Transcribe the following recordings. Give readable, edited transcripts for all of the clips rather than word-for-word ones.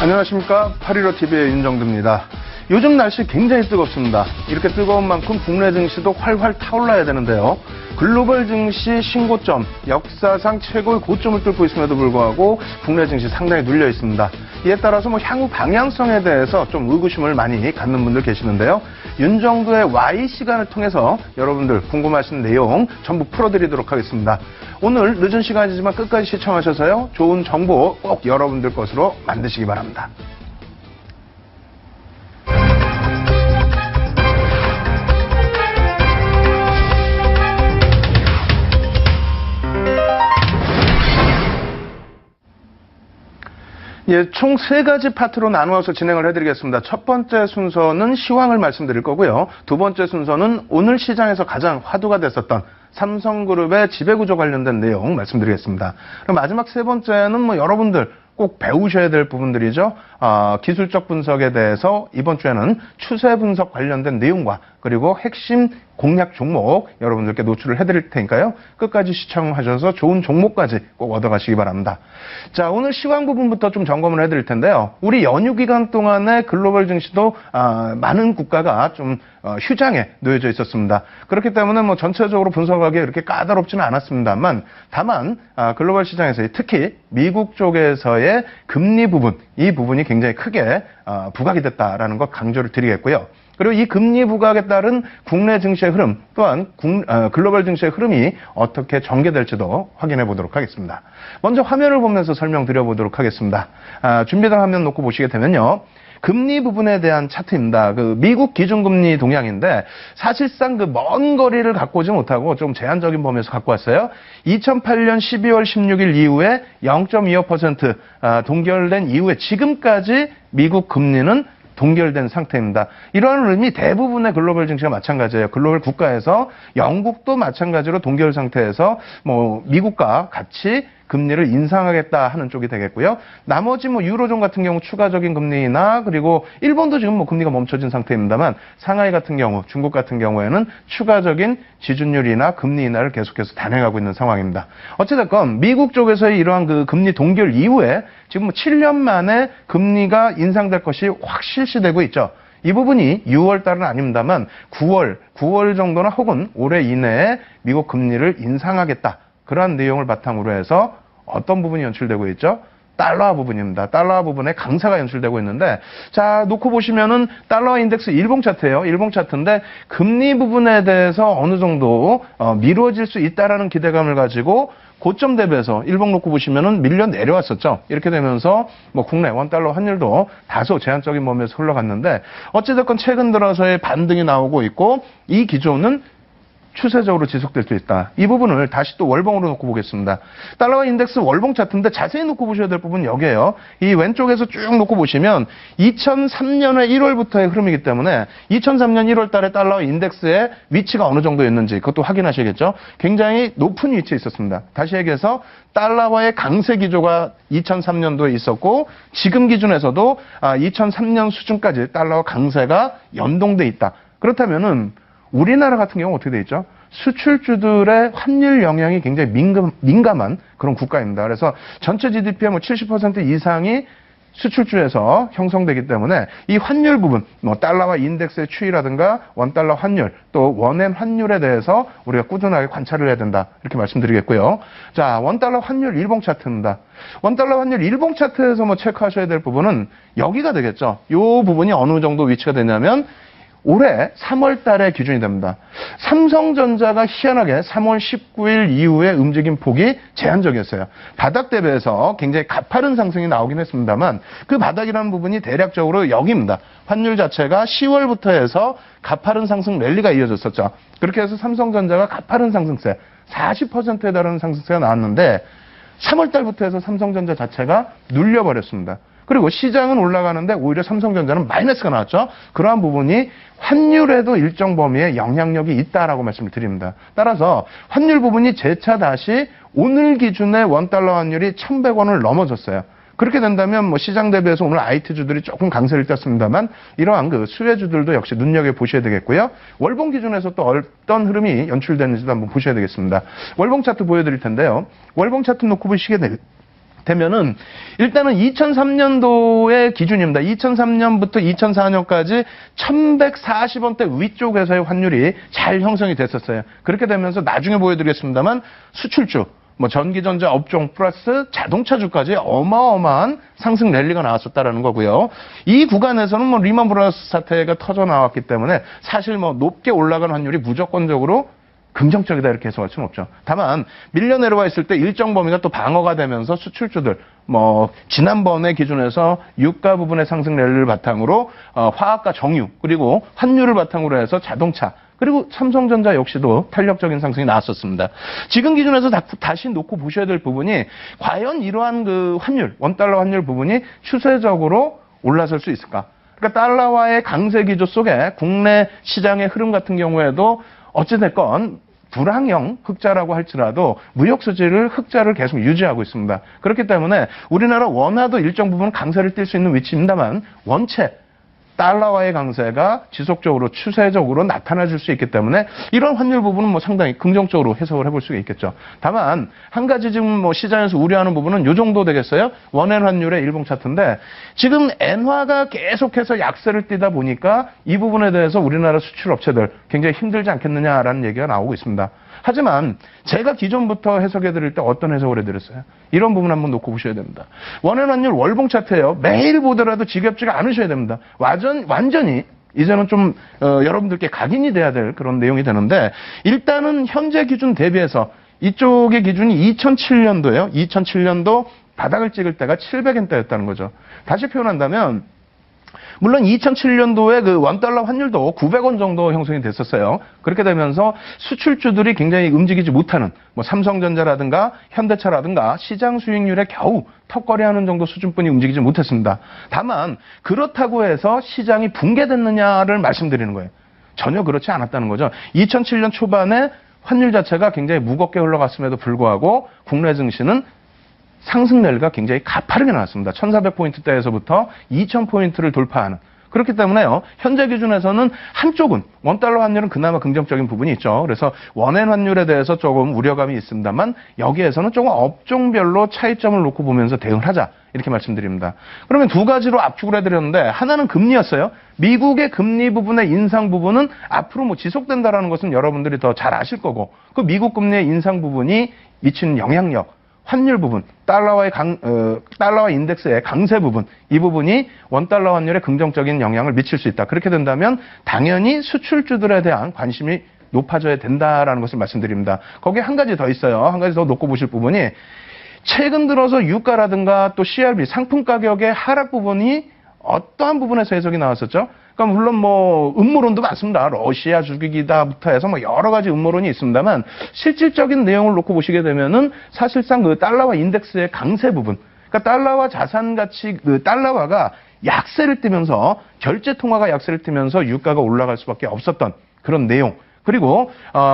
안녕하십니까. 815TV의 윤정두입니다. 요즘 날씨 굉장히 뜨겁습니다. 이렇게 뜨거운 만큼 국내 증시도 활활 타올라야 되는데요. 글로벌 증시 신고점, 역사상 최고의 고점을 뚫고 있음에도 불구하고 국내 증시 상당히 눌려 있습니다. 이에 따라서 향후 방향성에 대해서 좀 의구심을 많이 갖는 분들 계시는데요. 윤정두의 Y 시간을 통해서 여러분들 궁금하신 내용 전부 풀어드리도록 하겠습니다. 오늘 늦은 시간이지만 끝까지 시청하셔서요. 좋은 정보 꼭 여러분들 것으로 만드시기 바랍니다. 예, 총 3가지 파트로 나누어서 진행을 해드리겠습니다. 첫 번째 순서는 시황을 말씀드릴 거고요. 두 번째 순서는 오늘 시장에서 가장 화두가 됐었던 삼성그룹의 지배구조 관련된 내용 말씀드리겠습니다. 그럼 마지막 세 번째는 여러분들 꼭 배우셔야 될 부분들이죠. 기술적 분석에 대해서 이번 주에는 추세 분석 관련된 내용과 그리고 핵심 공략 종목 여러분들께 노출을 해드릴 테니까요. 끝까지 시청하셔서 좋은 종목까지 꼭 얻어가시기 바랍니다. 자, 오늘 시황 부분부터 좀 점검을 해드릴 텐데요. 우리 연휴 기간 동안에 글로벌 증시도 많은 국가가 좀 휴장에 놓여져 있었습니다. 그렇기 때문에 전체적으로 분석하기 이렇게 까다롭지는 않았습니다만 다만 글로벌 시장에서 특히 미국 쪽에서의 금리 부분, 이 부분이 굉장히 크게 부각이 됐다라는 것 강조를 드리겠고요. 그리고 이 금리 부각에 따른 국내 증시의 흐름 또한 글로벌 증시의 흐름이 어떻게 전개될지도 확인해 보도록 하겠습니다. 먼저 화면을 보면서 설명드려 보도록 하겠습니다. 준비된 화면 놓고 보시게 되면요. 금리 부분에 대한 차트입니다. 미국 기준금리 동향인데 사실상 먼 거리를 갖고 오지 못하고 좀 제한적인 범위에서 갖고 왔어요. 2008년 12월 16일 이후에 0.25% 동결된 이후에 지금까지 미국 금리는 동결된 상태입니다. 이러한 의미 대부분의 글로벌 증시가 마찬가지예요. 글로벌 국가에서 영국도 마찬가지로 동결 상태에서 미국과 같이 금리를 인상하겠다 하는 쪽이 되겠고요. 나머지 유로존 같은 경우 추가적인 금리나 그리고 일본도 지금 금리가 멈춰진 상태입니다만 상하이 같은 경우, 중국 같은 경우에는 추가적인 지준율이나 금리 인하를 계속해서 단행하고 있는 상황입니다. 어찌됐건 미국 쪽에서의 이러한 금리 동결 이후에 지금 7년 만에 금리가 인상될 것이 확 실시되고 있죠. 이 부분이 6월 달은 아닙니다만 9월 정도나 혹은 올해 이내에 미국 금리를 인상하겠다. 그러한 내용을 바탕으로 해서 어떤 부분이 연출되고 있죠? 달러 부분입니다. 달러 부분에 강세가 연출되고 있는데, 자, 놓고 보시면은 달러 인덱스 일봉 차트예요. 일봉 차트인데 금리 부분에 대해서 어느 정도 미뤄질 수 있다라는 기대감을 가지고 고점 대비해서 일봉 놓고 보시면은 밀려 내려왔었죠. 이렇게 되면서 국내 원달러 환율도 다소 제한적인 범위에서 흘러갔는데 어찌됐건 최근 들어서의 반등이 나오고 있고 이 기조는 추세적으로 지속될 수 있다. 이 부분을 다시 또 월봉으로 놓고 보겠습니다. 달러 인덱스 월봉 차트인데 자세히 놓고 보셔야 될 부분은 여기에요. 이 왼쪽에서 쭉 놓고 보시면 2003년의 1월부터의 흐름이기 때문에 2003년 1월 달에 달러 인덱스의 위치가 어느 정도였는지 그것도 확인하시겠죠. 굉장히 높은 위치에 있었습니다. 다시 얘기해서 달러와의 강세 기조가 2003년도에 있었고 지금 기준에서도 2003년 수준까지 달러와 강세가 연동돼 있다. 그렇다면은 우리나라 같은 경우는 어떻게 돼 있죠? 수출주들의 환율 영향이 굉장히 민감한 그런 국가입니다. 그래서 전체 GDP의 70% 이상이 수출주에서 형성되기 때문에 이 환율 부분, 달러와 인덱스의 추이라든가 원달러 환율, 또 원엔 환율에 대해서 우리가 꾸준하게 관찰을 해야 된다. 이렇게 말씀드리겠고요. 자, 원달러 환율 일봉 차트입니다. 원달러 환율 일봉 차트에서 체크하셔야 될 부분은 여기가 되겠죠. 이 부분이 어느 정도 위치가 되냐면 올해 3월 달에 기준이 됩니다. 삼성전자가 희한하게 3월 19일 이후에 움직임 폭이 제한적이었어요. 바닥 대비해서 굉장히 가파른 상승이 나오긴 했습니다만 그 바닥이라는 부분이 대략적으로 여기입니다. 환율 자체가 10월부터 해서 가파른 상승 랠리가 이어졌었죠. 그렇게 해서 삼성전자가 가파른 상승세, 40%에 달하는 상승세가 나왔는데 3월 달부터 해서 삼성전자 자체가 눌려버렸습니다. 그리고 시장은 올라가는데 오히려 삼성전자는 마이너스가 나왔죠. 그러한 부분이 환율에도 일정 범위의 영향력이 있다라고 말씀을 드립니다. 따라서 환율 부분이 재차 다시 오늘 기준의 원달러 환율이 1,100원을 넘어졌어요. 그렇게 된다면 시장 대비해서 오늘 IT주들이 조금 강세를 띄었습니다만 이러한 수혜주들도 역시 눈여겨보셔야 되겠고요. 월봉 기준에서 또 어떤 흐름이 연출되는지도 한번 보셔야 되겠습니다. 월봉 차트 보여드릴 텐데요. 월봉 차트 놓고 보시게 되면은 일단은 2003년도의 기준입니다. 2003년부터 2004년까지 1140원대 위쪽에서의 환율이 잘 형성이 됐었어요. 그렇게 되면서 나중에 보여드리겠습니다만 수출주, 뭐 전기전자 업종 플러스 자동차주까지 어마어마한 상승 랠리가 나왔었다라는 거고요. 이 구간에서는 뭐 리만 브라더스 사태가 터져 나왔기 때문에 사실 뭐 높게 올라간 환율이 무조건적으로 긍정적이다 이렇게 해석할 수는 없죠. 다만 밀려 내려와 있을 때 일정 범위가 또 방어가 되면서 수출주들 뭐 지난번의 기준에서 유가 부분의 상승 랠리를 바탕으로 화학과 정유 그리고 환율을 바탕으로 해서 자동차 그리고 삼성전자 역시도 탄력적인 상승이 나왔었습니다. 지금 기준에서 다시 놓고 보셔야 될 부분이 과연 이러한 그 환율, 원달러 환율 부분이 추세적으로 올라설 수 있을까? 그러니까 달러와의 강세 기조 속에 국내 시장의 흐름 같은 경우에도 어찌됐건 불황형 흑자라고 할지라도 무역 수지를 흑자를 계속 유지하고 있습니다. 그렇기 때문에 우리나라 원화도 일정 부분 강세를 띌 수 있는 위치입니다만 원체 달러와의 강세가 지속적으로 추세적으로 나타나줄 수 있기 때문에 이런 환율 부분은 뭐 상당히 긍정적으로 해석을 해볼 수가 있겠죠. 다만 한 가지 지금 뭐 시장에서 우려하는 부분은 이 정도 되겠어요. 원엔 환율의 일봉 차트인데 지금 엔화가 계속해서 약세를 띠다 보니까 이 부분에 대해서 우리나라 수출 업체들 굉장히 힘들지 않겠느냐라는 얘기가 나오고 있습니다. 하지만 제가 기존부터 해석해드릴 때 어떤 해석을 해드렸어요? 이런 부분 한번 놓고 보셔야 됩니다. 원엔 환율 월봉 차트예요. 매일 보더라도 지겹지가 않으셔야 됩니다. 완전히 이제는 좀 여러분들께 각인이 돼야 될 그런 내용이 되는데 일단은 현재 기준 대비해서 이쪽의 기준이 2007년도예요. 2007년도 바닥을 찍을 때가 700엔대였다는 거죠. 다시 표현한다면 물론 2007년도에 그 원달러 환율도 900원 정도 형성이 됐었어요. 그렇게 되면서 수출주들이 굉장히 움직이지 못하는 뭐 삼성전자라든가 현대차라든가 시장 수익률에 겨우 턱걸이하는 정도 수준뿐이 움직이지 못했습니다. 다만 그렇다고 해서 시장이 붕괴됐느냐를 말씀드리는 거예요. 전혀 그렇지 않았다는 거죠. 2007년 초반에 환율 자체가 굉장히 무겁게 흘러갔음에도 불구하고 국내 증시는 상승 랠리가 굉장히 가파르게 나왔습니다. 1400포인트대에서부터 2000포인트를 돌파하는. 그렇기 때문에요. 현재 기준에서는 한쪽은 원달러 환율은 그나마 긍정적인 부분이 있죠. 그래서 원엔 환율에 대해서 조금 우려감이 있습니다만 여기에서는 조금 업종별로 차이점을 놓고 보면서 대응을 하자. 이렇게 말씀드립니다. 그러면 두 가지로 압축을 해드렸는데 하나는 금리였어요. 미국의 금리 부분의 인상 부분은 앞으로 뭐 지속된다라는 것은 여러분들이 더 잘 아실 거고 그 미국 금리의 인상 부분이 미치는 영향력 환율 부분, 달러와 인덱스의 강세 부분, 이 부분이 원달러 환율에 긍정적인 영향을 미칠 수 있다. 그렇게 된다면 당연히 수출주들에 대한 관심이 높아져야 된다라는 것을 말씀드립니다. 거기에 한 가지 더 있어요. 한 가지 더 놓고 보실 부분이 최근 들어서 유가라든가 또 CRB 상품 가격의 하락 부분이 어떠한 부분에서 해석이 나왔었죠? 그러니까 물론 뭐 음모론도 많습니다. 러시아 죽이기다부터 해서 뭐 여러 가지 음모론이 있습니다만 실질적인 내용을 놓고 보시게 되면은 사실상 그 달러와 인덱스의 강세 부분, 그러니까 달러와 자산 가치 그 달러화가 약세를 띠면서 결제 통화가 약세를 띠면서 유가가 올라갈 수밖에 없었던 그런 내용. 그리고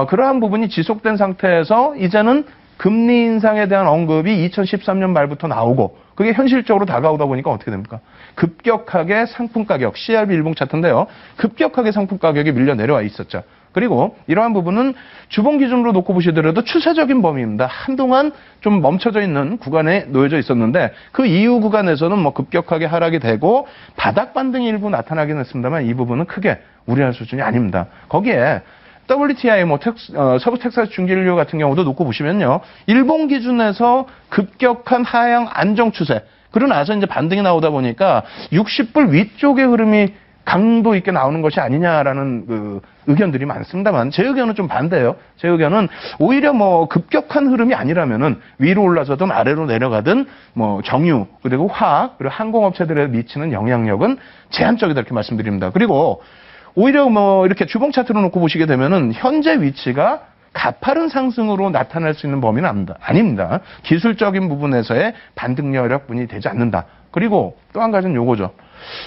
그러한 부분이 지속된 상태에서 이제는 금리 인상에 대한 언급이 2013년 말부터 나오고 그게 현실적으로 다가오다 보니까 어떻게 됩니까? 급격하게 상품 가격, CRB 일봉 차트인데요. 급격하게 상품 가격이 밀려 내려와 있었죠. 그리고 이러한 부분은 주봉 기준으로 놓고 보시더라도 추세적인 범위입니다. 한동안 좀 멈춰져 있는 구간에 놓여져 있었는데 그 이후 구간에서는 뭐 급격하게 하락이 되고 바닥 반등이 일부 나타나긴 했습니다만 이 부분은 크게 우려할 수준이 아닙니다. 거기에 WTI, 서부 텍사스 중진류 같은 경우도 놓고 보시면요. 일본 기준에서 급격한 하향 안정 추세. 그러고 나서 이제 반등이 나오다 보니까 60불 위쪽의 흐름이 강도 있게 나오는 것이 아니냐라는 그 의견들이 많습니다만 제 의견은 좀 반대예요. 제 의견은 오히려 뭐 급격한 흐름이 아니라면은 위로 올라서든 아래로 내려가든 뭐 정유 그리고 화학 그리고 항공업체들에 미치는 영향력은 제한적이다 이렇게 말씀드립니다. 그리고 오히려 뭐 이렇게 주봉 차트로 놓고 보시게 되면은 현재 위치가 가파른 상승으로 나타날 수 있는 범위는 아닙니다. 기술적인 부분에서의 반등 여력분이 되지 않는다. 그리고 또 한 가지는 요거죠.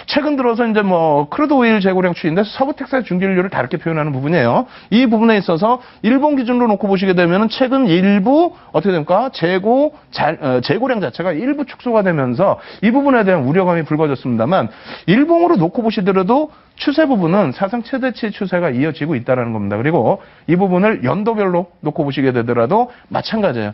최근 들어서 이제 뭐 크루드 오일 재고량 추이인데 서부 텍사스 중진류를 다르게 표현하는 부분이에요. 이 부분에 있어서 일본 기준으로 놓고 보시게 되면은 최근 일부 어떻게 됩니까? 재고량 자체가 일부 축소가 되면서 이 부분에 대한 우려감이 불거졌습니다만 일봉으로 놓고 보시더라도 추세 부분은 사상 최대치 추세가 이어지고 있다는 겁니다. 그리고 이 부분을 연도별로 놓고 보시게 되더라도 마찬가지예요.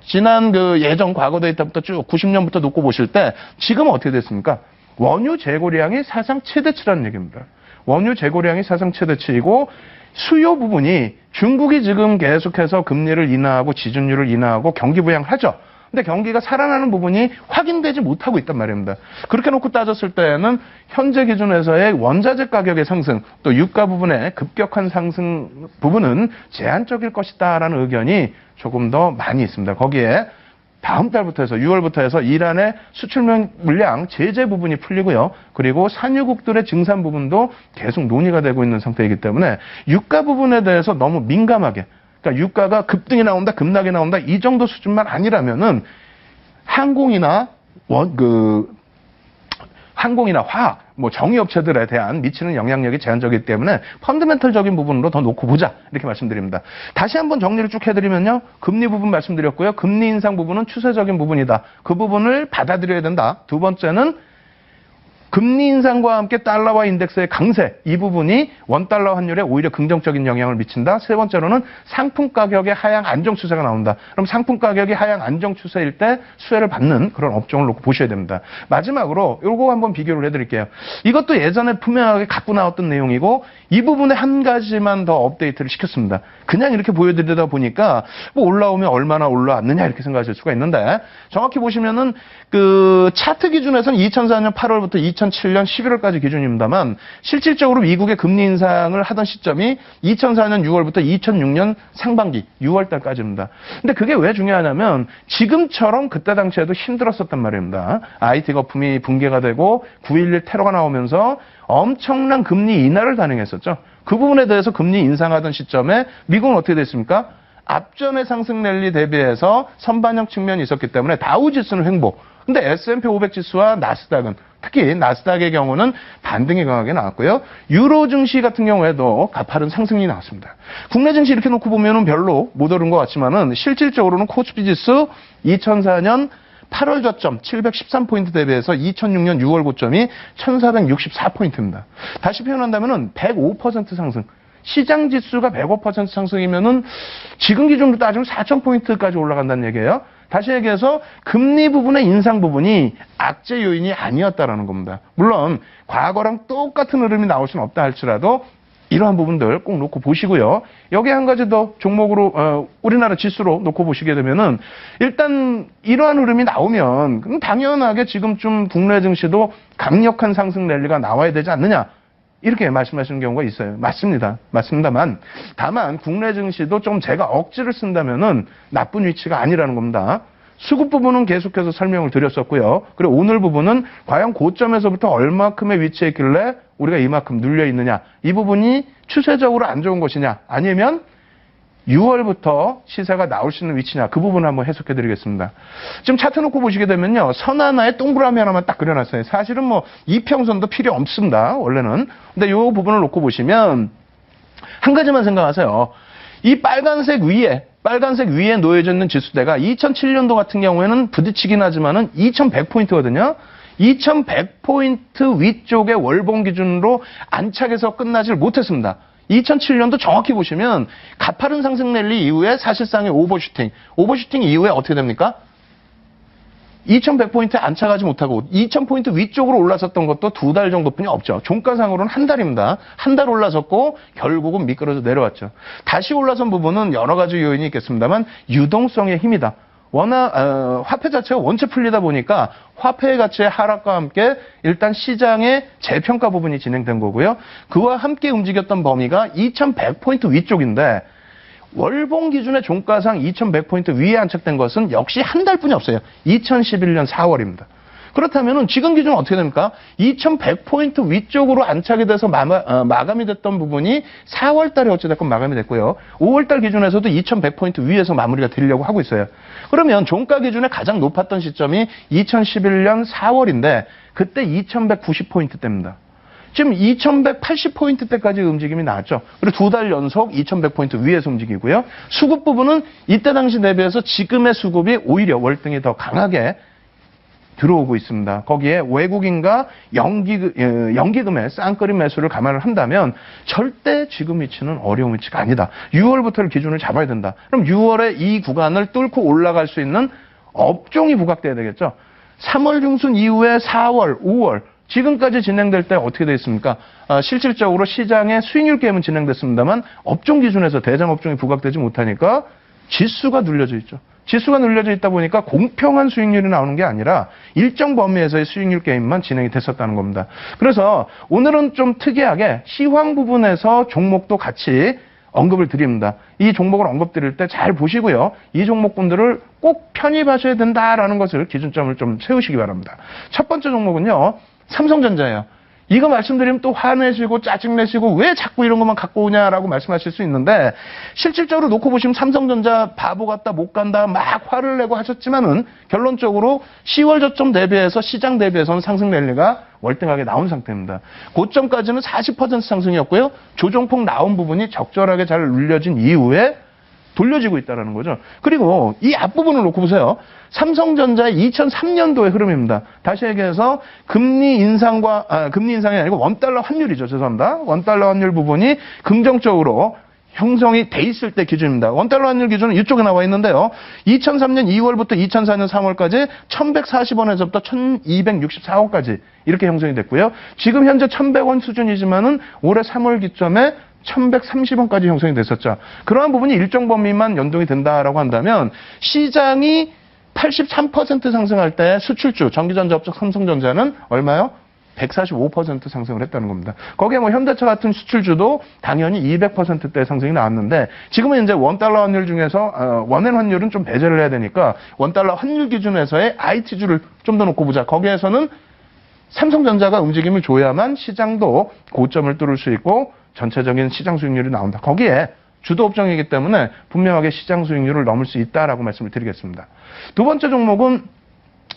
지난 그 예전 과거 데이터부터 쭉 90년부터 놓고 보실 때 지금은 어떻게 됐습니까? 원유 재고량이 사상 최대치라는 얘기입니다. 원유 재고량이 사상 최대치이고 수요 부분이 중국이 지금 계속해서 금리를 인하하고 지준율을 인하하고 경기 부양을 하죠. 근데 경기가 살아나는 부분이 확인되지 못하고 있단 말입니다. 그렇게 놓고 따졌을 때는 현재 기준에서의 원자재 가격의 상승, 또 유가 부분의 급격한 상승 부분은 제한적일 것이다라는 의견이 조금 더 많이 있습니다. 거기에 다음 달부터 해서 6월부터 해서 이란의 수출 물량 제재 부분이 풀리고요. 그리고 산유국들의 증산 부분도 계속 논의가 되고 있는 상태이기 때문에 유가 부분에 대해서 너무 민감하게, 그러니까 유가가 급등이 나온다, 급락이 나온다 이 정도 수준만 아니라면은 항공이나 항공이나 화학, 정유업체들에 대한 미치는 영향력이 제한적이기 때문에 펀더멘털적인 부분으로 더 놓고 보자 이렇게 말씀드립니다. 다시 한번 정리를 쭉 해드리면요. 금리 부분 말씀드렸고요. 금리 인상 부분은 추세적인 부분이다. 그 부분을 받아들여야 된다. 두 번째는 금리 인상과 함께 달러와 인덱스의 강세, 이 부분이 원달러 환율에 오히려 긍정적인 영향을 미친다. 세 번째로는 상품 가격의 하향 안정 추세가 나온다. 그럼 상품 가격이 하향 안정 추세일 때 수혜를 받는 그런 업종을 놓고 보셔야 됩니다. 마지막으로 이거 한번 비교를 해드릴게요. 이것도 예전에 분명하게 갖고 나왔던 내용이고 이 부분에 한 가지만 더 업데이트를 시켰습니다. 그냥 이렇게 보여드리다 보니까 올라오면 얼마나 올라왔느냐 이렇게 생각하실 수가 있는데 정확히 보시면은 그 차트 기준에서는 2004년 8월부터 2007년 11월까지 기준입니다만 실질적으로 미국의 금리 인상을 하던 시점이 2004년 6월부터 2006년 상반기 6월 달까지입니다. 근데 그게 왜 중요하냐면 지금처럼 그때 당시에도 힘들었었단 말입니다. IT 거품이 붕괴가 되고 9.11 테러가 나오면서 엄청난 금리 인하를 단행했었죠. 그 부분에 대해서 금리 인상하던 시점에 미국은 어떻게 됐습니까? 앞전의 상승 랠리 대비해서 선반영 측면이 있었기 때문에 다우지수는 횡보. 근데 S&P 500 지수와 나스닥은 특히 나스닥의 경우는 반등이 강하게 나왔고요. 유로 증시 같은 경우에도 가파른 상승이 나왔습니다. 국내 증시 이렇게 놓고 보면은 별로 못 오른 것 같지만은 실질적으로는 코스피 지수 2004년 8월 저점 713포인트 대비해서 2006년 6월 고점이 1464포인트입니다. 다시 표현한다면은 105% 상승. 시장 지수가 105% 상승이면은 지금 기준으로 따지면 4000포인트까지 올라간다는 얘기예요. 다시 얘기해서 금리 부분의 인상 부분이 악재 요인이 아니었다라는 겁니다. 물론 과거랑 똑같은 흐름이 나올 수는 없다 할지라도 이러한 부분들 꼭 놓고 보시고요. 여기 한 가지 더 종목으로 우리나라 지수로 놓고 보시게 되면은 일단 이러한 흐름이 나오면 그럼 당연하게 지금쯤 국내 증시도 강력한 상승 랠리가 나와야 되지 않느냐. 이렇게 말씀하시는 경우가 있어요. 맞습니다. 맞습니다만 다만 국내 증시도 좀 제가 억지를 쓴다면은 나쁜 위치가 아니라는 겁니다. 수급 부분은 계속해서 설명을 드렸었고요. 그리고 오늘 부분은 과연 고점에서부터 얼마큼의 위치에 있길래 우리가 이만큼 눌려 있느냐. 이 부분이 추세적으로 안 좋은 것이냐. 아니면 6월부터 시세가 나올 수 있는 위치냐. 그 부분을 한번 해석해 드리겠습니다. 지금 차트 놓고 보시게 되면요. 선 하나에 동그라미 하나만 딱 그려놨어요. 사실은 이평선도 필요 없습니다. 원래는. 근데 이 부분을 놓고 보시면 한 가지만 생각하세요. 이 빨간색 위에 놓여져 있는 지수대가 2007년도 같은 경우에는 부딪히긴 하지만은 2100포인트거든요. 2100포인트 위쪽의 월봉 기준으로 안착해서 끝나질 못했습니다. 2007년도 정확히 보시면 가파른 상승 랠리 이후에 사실상의 오버슈팅 이후에 어떻게 됩니까? 2100포인트에 안착하지 못하고 2000포인트 위쪽으로 올라섰던 것도 2달 정도뿐이 없죠. 종가상으로는 한 달입니다. 한 달 올라섰고 결국은 미끄러져 내려왔죠. 다시 올라선 부분은 여러 가지 요인이 있겠습니다만 유동성의 힘이다. 워낙 화폐 자체가 원체 풀리다 보니까 화폐 가치의 하락과 함께 일단 시장의 재평가 부분이 진행된 거고요. 그와 함께 움직였던 범위가 2100포인트 위쪽인데 월봉 기준의 종가상 2100포인트 위에 안착된 것은 역시 한 달뿐이 없어요. 2011년 4월입니다. 그렇다면 지금 기준은 어떻게 됩니까? 2100포인트 위쪽으로 안착이 돼서 마감이 됐던 부분이 4월 달에 어찌됐건 마감이 됐고요. 5월 달 기준에서도 2100포인트 위에서 마무리가 되려고 하고 있어요. 그러면 종가 기준에 가장 높았던 시점이 2011년 4월인데 그때 2190포인트대입니다. 지금 2180포인트대까지 움직임이 나왔죠. 그리고 2달 연속 2100포인트 위에서 움직이고요. 수급 부분은 이때 당시 대비해서 지금의 수급이 오히려 월등히 더 강하게 들어오고 있습니다. 거기에 외국인과 연기금의 쌍끌이 매수를 감안을 한다면 절대 지금 위치는 어려운 위치가 아니다. 6월부터를 기준을 잡아야 된다. 그럼 6월에 이 구간을 뚫고 올라갈 수 있는 업종이 부각돼야 되겠죠. 3월 중순 이후에 4월, 5월 지금까지 진행될 때 어떻게 되어 있습니까? 실질적으로 시장의 수익률 게임은 진행됐습니다만 업종 기준에서 대장 업종이 부각되지 못하니까 지수가 눌려져 있죠. 지수가 눌려져 있다 보니까 공평한 수익률이 나오는 게 아니라 일정 범위에서의 수익률 게임만 진행이 됐었다는 겁니다. 그래서 오늘은 좀 특이하게 시황 부분에서 종목도 같이 언급을 드립니다. 이 종목을 언급드릴 때 잘 보시고요. 이 종목분들을 꼭 편입하셔야 된다라는 것을 기준점을 좀 세우시기 바랍니다. 첫 번째 종목은요. 삼성전자예요. 이거 말씀드리면 또 화내시고 짜증내시고 왜 자꾸 이런 것만 갖고 오냐라고 말씀하실 수 있는데 실질적으로 놓고 보시면 삼성전자 바보 같다 못 간다 막 화를 내고 하셨지만은 결론적으로 10월 저점 대비해서 시장 대비해서는 상승 랠리가 월등하게 나온 상태입니다. 고점까지는 40% 상승이었고요. 조정폭 나온 부분이 적절하게 잘 눌려진 이후에 돌려지고 있다는 거죠. 그리고 이 앞부분을 놓고 보세요. 삼성전자의 2003년도의 흐름입니다. 다시 얘기해서 금리 인상이 아니고 원달러 환율이죠. 죄송합니다. 원달러 환율 부분이 긍정적으로 형성이 돼 있을 때 기준입니다. 원달러 환율 기준은 이쪽에 나와 있는데요. 2003년 2월부터 2004년 3월까지 1140원에서부터 1264원까지 이렇게 형성이 됐고요. 지금 현재 1100원 수준이지만은 올해 3월 기점에 1130원까지 형성이 됐었죠. 그러한 부분이 일정 범위만 연동이 된다라고 한다면 시장이 83% 상승할 때 수출주, 전기전자업종 삼성전자는 얼마요? 145% 상승을 했다는 겁니다. 거기에 뭐 현대차 같은 수출주도 당연히 200%대 상승이 나왔는데 지금은 이제 원달러 환율 중에서 원엔 환율은 좀 배제를 해야 되니까 원달러 환율 기준에서의 IT주를 좀 더 놓고 보자. 거기에서는 삼성전자가 움직임을 줘야만 시장도 고점을 뚫을 수 있고 전체적인 시장 수익률이 나온다. 거기에 주도 업종이기 때문에 분명하게 시장 수익률을 넘을 수 있다라고 말씀을 드리겠습니다. 두 번째 종목은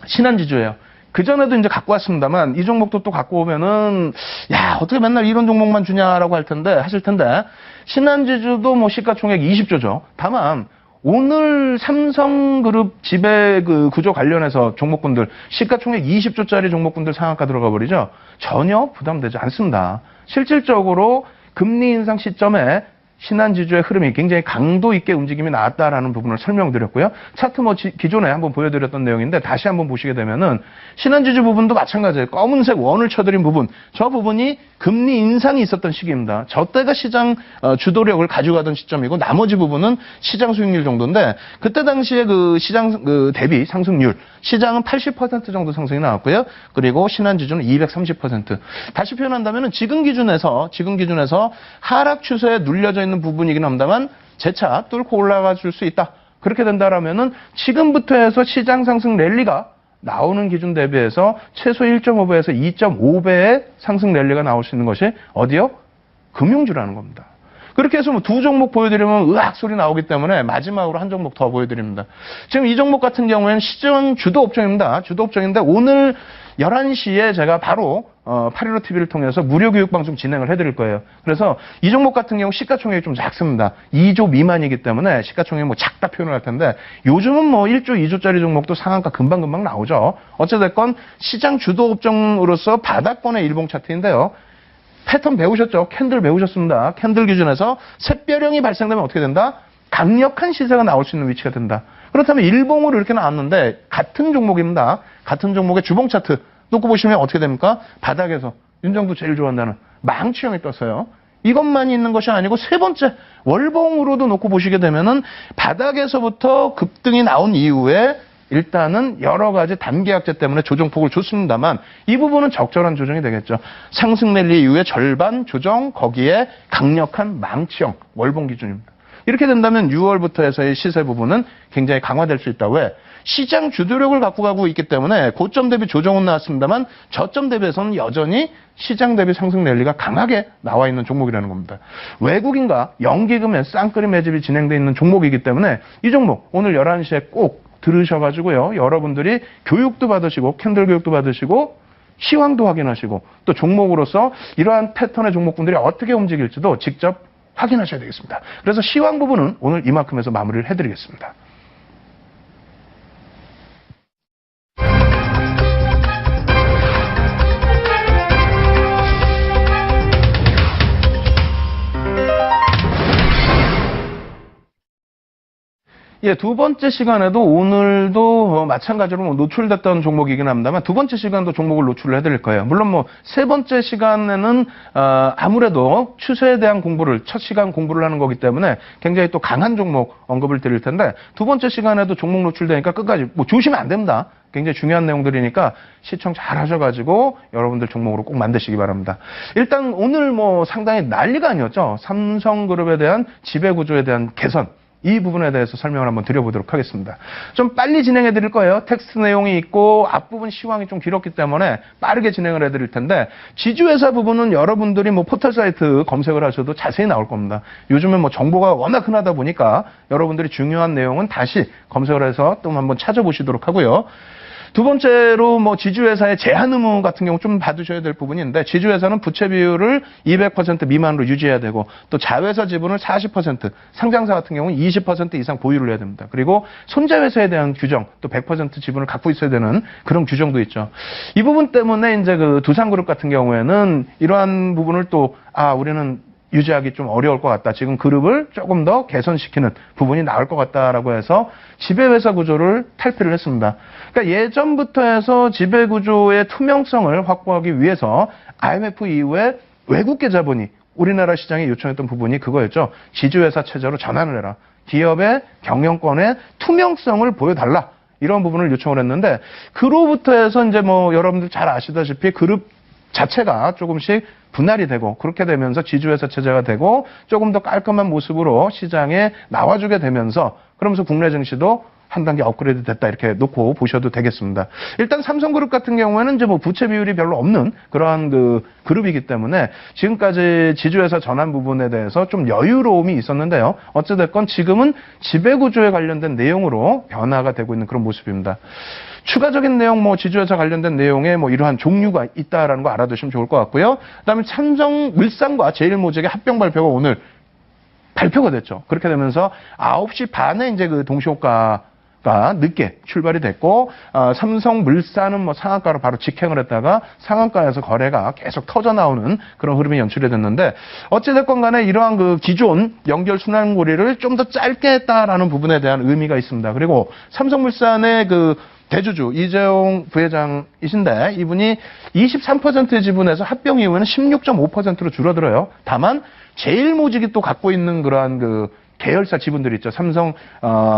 신한지주예요. 그전에도 이제 갖고 왔습니다만 이 종목도 또 갖고 오면은 야 어떻게 맨날 이런 종목만 주냐라고 하실 텐데 신한지주도 뭐 시가총액 20조죠. 다만 오늘 삼성그룹 지배 구조 관련해서 종목군들 시가총액 20조짜리 종목군들 상한가 들어가 버리죠. 전혀 부담되지 않습니다. 실질적으로 금리 인상 시점에 신한지주의 흐름이 굉장히 강도 있게 움직임이 나왔다라는 부분을 설명드렸고요. 차트 뭐 기존에 한번 보여드렸던 내용인데 다시 한번 보시게 되면은 신한지주 부분도 마찬가지예요. 검은색 원을 쳐드린 부분, 저 부분이 금리 인상이 있었던 시기입니다. 저 때가 시장 주도력을 가져가던 시점이고 나머지 부분은 시장 수익률 정도인데 그때 당시에 그 시장 대비 상승률 시장은 80% 정도 상승이 나왔고요. 그리고 신한지주는 230%. 다시 표현한다면은 지금 기준에서 하락 추세에 눌려져 있는 부분이긴 합니다만 재차 뚫고 올라가 줄 수 있다. 그렇게 된다라면은 지금부터 해서 시장 상승 랠리가 나오는 기준 대비해서 최소 1.5배에서 2.5배의 상승 랠리가 나올 수 있는 것이 어디요? 금융주라는 겁니다. 그렇게 해서 뭐 두 종목 보여드리면 으악 소리 나오기 때문에 마지막으로 한 종목 더 보여드립니다. 지금 이 종목 같은 경우에는 시전 주도 업종입니다. 주도 업종인데 오늘 11시에 제가 바로 815TV를 통해서 무료 교육 방송 진행을 해드릴 거예요. 그래서 이 종목 같은 경우 시가총액이 좀 작습니다. 2조 미만이기 때문에 시가총액이 뭐 작다 표현을 할 텐데 요즘은 뭐 1조, 2조짜리 종목도 상한가 금방금방 나오죠. 어찌됐건 시장 주도 업종으로서 바닥권의 일봉 차트인데요. 패턴 배우셨죠? 캔들 배우셨습니다. 캔들 기준에서 샛별형이 발생되면 어떻게 된다? 강력한 시세가 나올 수 있는 위치가 된다. 그렇다면 일봉으로 이렇게 나왔는데 같은 종목입니다. 같은 종목의 주봉 차트 놓고 보시면 어떻게 됩니까? 바닥에서 윤정도 제일 좋아한다는 망치형이 떴어요. 이것만 있는 것이 아니고 세 번째 월봉으로도 놓고 보시게 되면은 바닥에서부터 급등이 나온 이후에 일단은 여러 가지 단계약제 때문에 조정폭을 줬습니다만 이 부분은 적절한 조정이 되겠죠. 상승 랠리 이후에 절반 조정 거기에 강력한 망치형 월봉 기준입니다. 이렇게 된다면 6월부터 해서의 시세 부분은 굉장히 강화될 수 있다. 왜? 시장 주도력을 갖고 가고 있기 때문에 고점 대비 조정은 나왔습니다만 저점 대비해서는 여전히 시장 대비 상승 랠리가 강하게 나와 있는 종목이라는 겁니다. 외국인과 연기금의 쌍끌이 매집이 진행되어 있는 종목이기 때문에 이 종목 오늘 11시에 꼭 들으셔가지고요. 여러분들이 교육도 받으시고 캔들 교육도 받으시고 시황도 확인하시고 또 종목으로서 이러한 패턴의 종목군들이 어떻게 움직일지도 직접 확인하셔야 되겠습니다. 그래서 시황 부분은 오늘 이만큼 해서 마무리를 해드리겠습니다. 예, 두 번째 시간에도 오늘도 마찬가지로 노출됐던 종목이긴 합니다만 두 번째 시간도 종목을 노출을 해드릴 거예요. 물론 세 번째 시간에는 아무래도 추세에 대한 공부를 첫 시간 공부를 하는 거기 때문에 굉장히 또 강한 종목 언급을 드릴 텐데 두 번째 시간에도 종목 노출되니까 끝까지 조심하면 안 됩니다. 굉장히 중요한 내용들이니까 시청 잘 하셔가지고 여러분들 종목으로 꼭 만드시기 바랍니다. 일단 오늘 상당히 난리가 아니었죠. 삼성그룹에 대한 지배구조에 대한 개선. 이 부분에 대해서 설명을 한번 드려보도록 하겠습니다. 좀 빨리 진행해 드릴 거예요. 텍스트 내용이 있고 앞부분 시황이 좀 길었기 때문에 빠르게 진행을 해 드릴 텐데 지주회사 부분은 여러분들이 포털 사이트 검색을 하셔도 자세히 나올 겁니다. 요즘은 정보가 워낙 흔하다 보니까 여러분들이 중요한 내용은 다시 검색을 해서 또 한번 찾아보시도록 하고요. 두 번째로 지주회사의 제한 의무 같은 경우 좀 봐두셔야 될 부분인데 지주회사는 부채 비율을 200% 미만으로 유지해야 되고 또 자회사 지분을 40%, 상장사 같은 경우는 20% 이상 보유를 해야 됩니다. 그리고 손자회사에 대한 규정, 또 100% 지분을 갖고 있어야 되는 그런 규정도 있죠. 이 부분 때문에 이제 두산그룹 같은 경우에는 이러한 부분을 우리는 유지하기 좀 어려울 것 같다. 지금 그룹을 조금 더 개선시키는 부분이 나올 것 같다라고 해서 지배회사 구조를 탈피를 했습니다. 그러니까 예전부터 해서 지배구조의 투명성을 확보하기 위해서 IMF 이후에 외국계 자본이 우리나라 시장에 요청했던 부분이 그거였죠. 지주회사 체제로 전환을 해라. 기업의 경영권의 투명성을 보여달라. 이런 부분을 요청을 했는데 그로부터 해서 이제 여러분들 잘 아시다시피 그룹 자체가 조금씩 분할이 되고 그렇게 되면서 지주회사 체제가 되고 조금 더 깔끔한 모습으로 시장에 나와주게 되면서 그러면서 국내 증시도 한 단계 업그레이드 됐다 이렇게 놓고 보셔도 되겠습니다. 일단 삼성그룹 같은 경우에는 이제 부채 비율이 별로 없는 그러한 그룹이기 때문에 지금까지 지주회사 전환 부분에 대해서 좀 여유로움이 있었는데요. 어찌됐건 지금은 지배구조에 관련된 내용으로 변화가 되고 있는 그런 모습입니다. 추가적인 내용, 지주회사 관련된 내용에 이러한 종류가 있다라는 거 알아두시면 좋을 것 같고요. 그다음에 삼성물산과 제일모직의 합병 발표가 오늘 발표가 됐죠. 그렇게 되면서 9시 반에 이제 동시호가가 늦게 출발이 됐고, 삼성물산은 상한가로 바로 직행을 했다가 상한가에서 거래가 계속 터져 나오는 그런 흐름이 연출이 됐는데, 어찌됐건 간에 이러한 기존 연결 순환고리를 좀 더 짧게 했다라는 부분에 대한 의미가 있습니다. 그리고 삼성물산의 대주주 이재용 부회장이신데 이분이 23%의 지분에서 합병 이후에는 16.5%로 줄어들어요. 다만 제일모직이 또 갖고 있는 그러한 계열사 지분들이 있죠. 삼성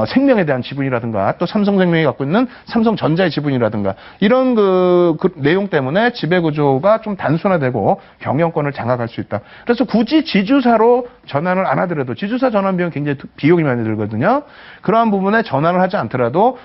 생명에 대한 지분이라든가 또 삼성생명이 갖고 있는 삼성전자의 지분이라든가 이런 내용 때문에 지배구조가 좀 단순화되고 경영권을 장악할 수 있다. 그래서 굳이 지주사로 전환을 안 하더라도 지주사 전환 비용 굉장히 비용이 많이 들거든요. 그러한 부분에 전환을 하지 않더라도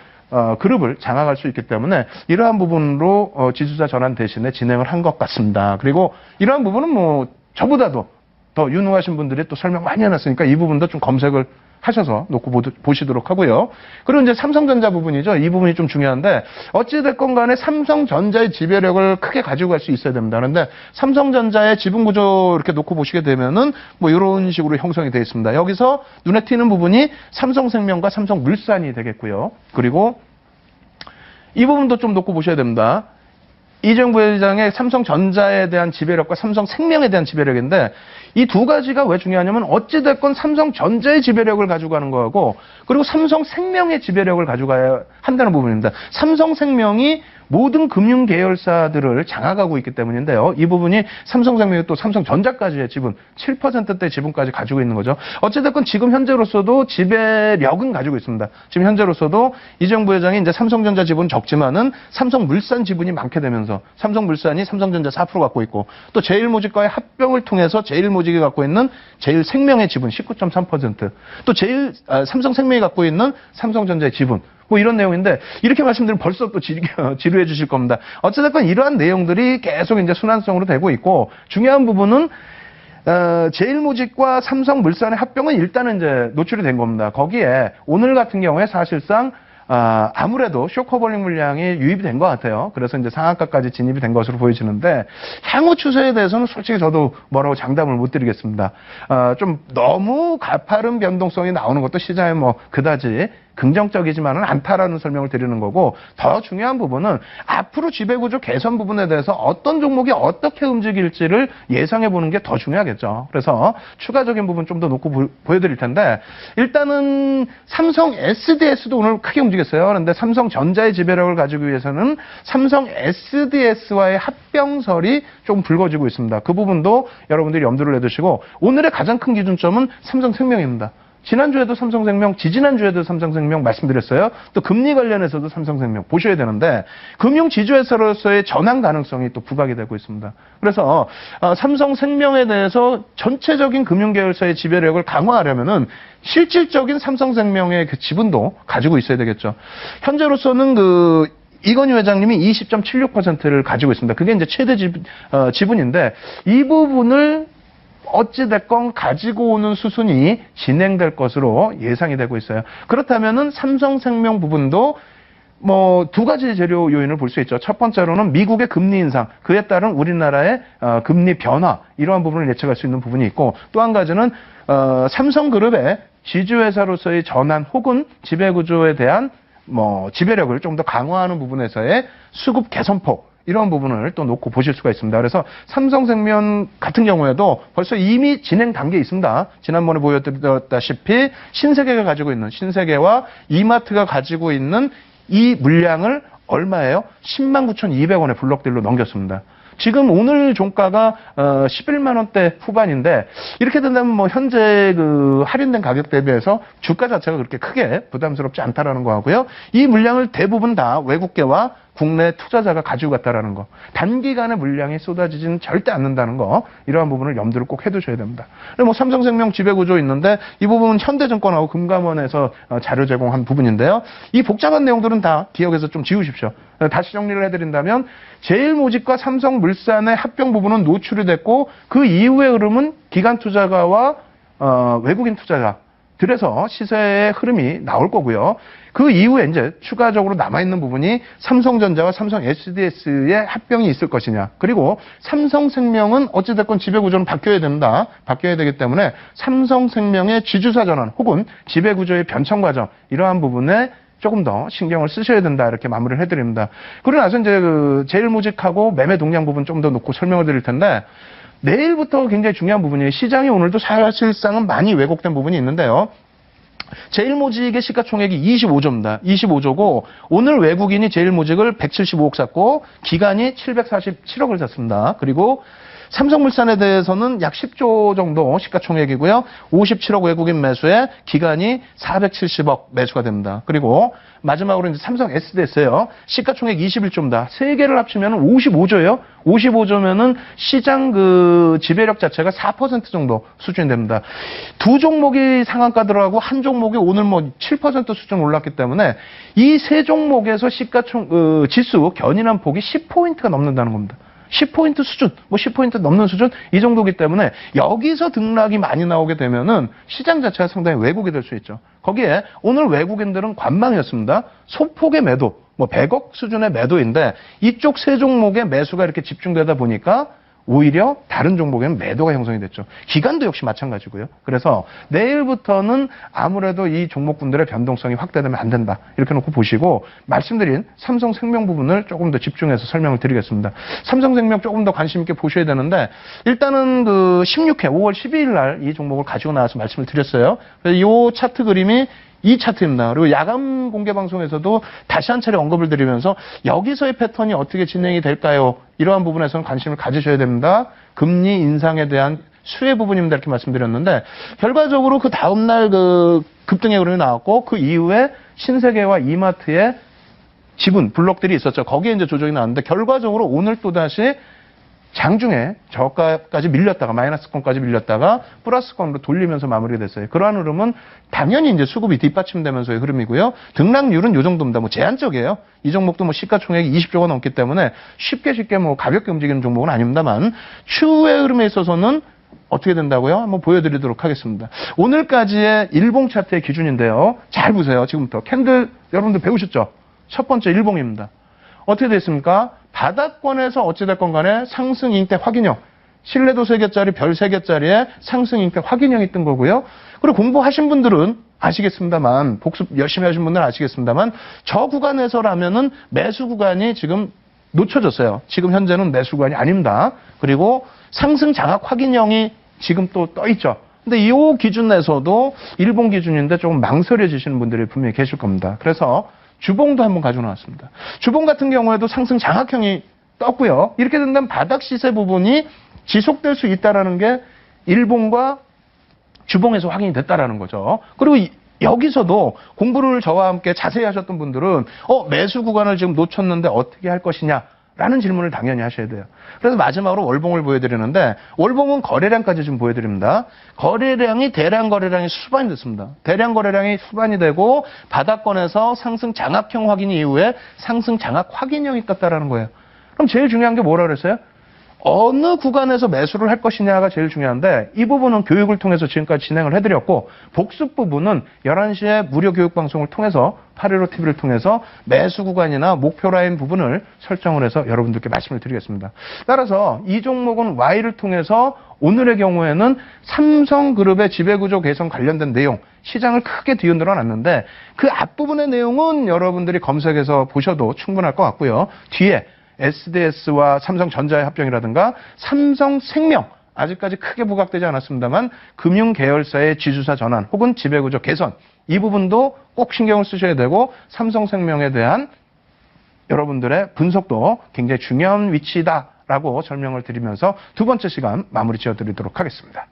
그룹을 장악할 수 있기 때문에 이러한 부분으로 지주사 전환 대신에 진행을 한 것 같습니다. 그리고 이러한 부분은 저보다도 더 유능하신 분들이 또 설명 많이 해놨으니까 이 부분도 좀 검색을 하셔서 놓고 보시도록 하고요. 그리고 이제 삼성전자 부분이죠. 이 부분이 좀 중요한데 어찌됐건 간에 삼성전자의 지배력을 크게 가지고 갈 수 있어야 됩니다. 그런데 삼성전자의 지분구조 이렇게 놓고 보시게 되면은 이런 식으로 형성이 되어 있습니다. 여기서 눈에 띄는 부분이 삼성생명과 삼성물산이 되겠고요. 그리고 이 부분도 좀 놓고 보셔야 됩니다. 이재용 부회장의 삼성전자에 대한 지배력과 삼성생명에 대한 지배력인데 이 두 가지가 왜 중요하냐면 어찌됐건 삼성전자의 지배력을 가지고 가는 거하고 그리고 삼성생명의 지배력을 가져가야 한다는 부분입니다. 삼성생명이 모든 금융 계열사들을 장악하고 있기 때문인데요. 이 부분이 삼성생명이 또 삼성전자까지의 지분, 7%대 지분까지 가지고 있는 거죠. 어찌됐건 지금 현재로서도 지배력은 가지고 있습니다. 지금 현재로서도 이재용 부회장이 이제 삼성전자 지분 적지만은 삼성물산 지분이 많게 되면서 삼성물산이 삼성전자 4% 갖고 있고 또 제일모직과의 합병을 통해서 제일모직이 갖고 있는 제일생명의 지분 19.3%, 또 삼성생명이 갖고 있는 삼성전자의 지분 이런 내용인데 이렇게 말씀드리면 벌써 또 지루해 주실 겁니다. 어쨌든 이러한 내용들이 계속 이제 순환성으로 되고 있고 중요한 부분은 제일모직과 삼성물산의 합병은 일단은 이제 노출이 된 겁니다. 거기에 오늘 같은 경우에 사실상 아무래도 쇼커버링 물량이 유입이 된 것 같아요. 그래서 이제 상한가까지 진입이 된 것으로 보여지는데 향후 추세에 대해서는 솔직히 저도 뭐라고 장담을 못 드리겠습니다. 좀 너무 가파른 변동성이 나오는 것도 시장에 그다지 긍정적이지만은 않다라는 설명을 드리는 거고, 더 중요한 부분은 앞으로 지배구조 개선 부분에 대해서 어떤 종목이 어떻게 움직일지를 예상해 보는 게 더 중요하겠죠. 그래서 추가적인 부분 좀 더 놓고 보여드릴 텐데, 일단은 삼성 SDS도 오늘 크게 움직였어요. 그런데 삼성전자의 지배력을 가지기 위해서는 삼성 SDS와의 합병설이 좀 불거지고 있습니다. 그 부분도 여러분들이 염두를 내두시고, 오늘의 가장 큰 기준점은 삼성생명입니다. 지난주에도 삼성생명, 지지난주에도 삼성생명 말씀드렸어요. 또 금리 관련해서도 삼성생명 보셔야 되는데, 금융지주회사로서의 전환 가능성이 또 부각이 되고 있습니다. 그래서 삼성생명에 대해서 전체적인 금융계열사의 지배력을 강화하려면은 실질적인 삼성생명의 그 지분도 가지고 있어야 되겠죠. 현재로서는 이건희 회장님이 20.76%를 가지고 있습니다. 그게 이제 최대 지분인데, 이 부분을 어찌됐건 가지고 오는 수순이 진행될 것으로 예상이 되고 있어요. 그렇다면은 삼성생명 부분도 두 가지 재료 요인을 볼 수 있죠. 첫 번째로는 미국의 금리 인상, 그에 따른 우리나라의 금리 변화, 이러한 부분을 예측할 수 있는 부분이 있고, 또 한 가지는 삼성그룹의 지주회사로서의 전환 혹은 지배구조에 대한 지배력을 좀 더 강화하는 부분에서의 수급 개선폭, 이런 부분을 또 놓고 보실 수가 있습니다. 그래서 삼성생명 같은 경우에도 벌써 이미 진행 단계에 있습니다. 지난번에 보여드렸다시피 신세계가 가지고 있는, 신세계와 이마트가 가지고 있는 이 물량을 얼마예요? 109,200원에 블록딜로 넘겼습니다. 지금 오늘 종가가 11만 원대 후반인데, 이렇게 된다면 현재 할인된 가격 대비해서 주가 자체가 그렇게 크게 부담스럽지 않다라는 거 하고요. 이 물량을 대부분 다 외국계와 국내 투자자가 가지고 갔다라는 거, 단기간에 물량이 쏟아지지는 절대 않는다는 거, 이러한 부분을 염두를 꼭 해두셔야 됩니다. 삼성생명 지배구조 있는데, 이 부분은 현대증권하고 금감원에서 자료 제공한 부분인데요. 이 복잡한 내용들은 다 기억에서 좀 지우십시오. 다시 정리를 해드린다면, 제일모직과 삼성물산의 합병 부분은 노출이 됐고, 그 이후의 흐름은 기관 투자가와 외국인 투자자, 그래서 시세의 흐름이 나올 거고요. 그 이후에 이제 추가적으로 남아있는 부분이 삼성전자와 삼성 SDS의 합병이 있을 것이냐. 그리고 삼성생명은 어찌됐건 지배구조는 바뀌어야 된다. 바뀌어야 되기 때문에 삼성생명의 지주사 전환 혹은 지배구조의 변천 과정, 이러한 부분에 조금 더 신경을 쓰셔야 된다, 이렇게 마무리를 해드립니다. 그러고 나서 이제 제일모직하고 매매 동향 부분 좀 더 놓고 설명을 드릴 텐데, 내일부터 굉장히 중요한 부분이에요. 시장이 오늘도 사실상은 많이 왜곡된 부분이 있는데요. 제일모직의 시가총액이 25조입니다. 25조고, 오늘 외국인이 제일모직을 175억 샀고, 기관이 747억을 샀습니다. 그리고 삼성물산에 대해서는 약 10조 정도 시가총액이고요. 57억 외국인 매수에 기관이 470억 매수가 됩니다. 그리고 마지막으로 이제 삼성 SDS예요. 시가총액 21조입니다. 세 개를 합치면 55조예요. 55조면은 시장 지배력 자체가 4% 정도 수준이 됩니다. 두 종목이 상한가 들어가고 한 종목이 오늘 7% 수준 올랐기 때문에 이 세 종목에서 지수 견인한 폭이 10포인트가 넘는다는 겁니다. 10포인트 수준, 10포인트 넘는 수준, 이 정도기 때문에 여기서 등락이 많이 나오게 되면은 시장 자체가 상당히 왜곡이 될 수 있죠. 거기에 오늘 외국인들은 관망이었습니다. 소폭의 매도, 100억 수준의 매도인데, 이쪽 세 종목의 매수가 이렇게 집중되다 보니까 오히려 다른 종목에는 매도가 형성이 됐죠. 기관도 역시 마찬가지고요. 그래서 내일부터는 아무래도 이 종목군들의 변동성이 확대되면 안 된다, 이렇게 놓고 보시고, 말씀드린 삼성생명 부분을 조금 더 집중해서 설명을 드리겠습니다. 삼성생명 조금 더 관심 있게 보셔야 되는데, 일단은 16회 5월 12일 날 이 종목을 가지고 나와서 말씀을 드렸어요. 이 차트 그림이 이 차트입니다. 그리고 야간 공개 방송에서도 다시 한 차례 언급을 드리면서 여기서의 패턴이 어떻게 진행이 될까요? 이러한 부분에서는 관심을 가지셔야 됩니다. 금리 인상에 대한 수혜 부분입니다, 이렇게 말씀드렸는데, 결과적으로 그 다음날 급등의 흐름이 나왔고, 그 이후에 신세계와 이마트의 지분 블록들이 있었죠. 거기에 이제 조정이 나왔는데, 결과적으로 오늘 또다시 장중에 저가까지 밀렸다가, 마이너스권까지 밀렸다가 플러스권으로 돌리면서 마무리가 됐어요. 그러한 흐름은 당연히 이제 수급이 뒷받침되면서의 흐름이고요. 등락률은 이 정도입니다. 제한적이에요. 이 종목도 시가총액이 20조가 넘기 때문에 쉽게 가볍게 움직이는 종목은 아닙니다만, 추후의 흐름에 있어서는 어떻게 된다고요? 한번 보여드리도록 하겠습니다. 오늘까지의 일봉 차트의 기준인데요. 잘 보세요. 지금부터 캔들 여러분들 배우셨죠? 첫 번째 일봉입니다. 어떻게 됐습니까? 바닥권에서 어찌됐건 간에 상승 인대 확인형, 신뢰도 3개짜리 별 3개짜리에 상승 임팩 확인형이 뜬 거고요. 그리고 공부하신 분들은 아시겠습니다만, 복습 열심히 하신 분들은 아시겠습니다만, 저 구간에서라면은 매수 구간이 지금 놓쳐졌어요. 지금 현재는 매수 구간이 아닙니다. 그리고 상승 장악 확인형이 지금 또 떠 있죠. 근데 이 기준에서도 일본 기준인데 조금 망설여지시는 분들이 분명히 계실 겁니다. 그래서 주봉도 한번 가져 나왔습니다. 주봉 같은 경우에도 상승 장악형이 떴고요. 이렇게 된다면 바닥 시세 부분이 지속될 수 있다는 게 일본과 주봉에서 확인이 됐다라는 거죠. 그리고 여기서도 공부를 저와 함께 자세히 하셨던 분들은 매수 구간을 지금 놓쳤는데 어떻게 할 것이냐 라는 질문을 당연히 하셔야 돼요. 그래서 마지막으로 월봉을 보여드리는데, 월봉은 거래량까지 좀 보여드립니다. 거래량이 대량 거래량이 수반이 됐습니다. 대량 거래량이 수반이 되고 바닥권에서 상승 장악형 확인 이후에 상승 장악 확인형이 떴다라는 거예요. 그럼 제일 중요한 게 뭐라 그랬어요? 어느 구간에서 매수를 할 것이냐가 제일 중요한데, 이 부분은 교육을 통해서 지금까지 진행을 해드렸고, 복습 부분은 11시에 무료 교육방송을 통해서 815TV를 통해서 매수 구간이나 목표 라인 부분을 설정을 해서 여러분들께 말씀을 드리겠습니다. 따라서 이 종목은 Y를 통해서 오늘의 경우에는 삼성그룹의 지배구조 개선 관련된 내용, 시장을 크게 뒤흔들어 놨는데, 그 앞부분의 내용은 여러분들이 검색해서 보셔도 충분할 것 같고요. 뒤에 SDS와 삼성전자의 합병이라든가 삼성생명, 아직까지 크게 부각되지 않았습니다만 금융계열사의 지주사 전환 혹은 지배구조 개선, 이 부분도 꼭 신경을 쓰셔야 되고, 삼성생명에 대한 여러분들의 분석도 굉장히 중요한 위치다라고 설명을 드리면서 두 번째 시간 마무리 지어드리도록 하겠습니다.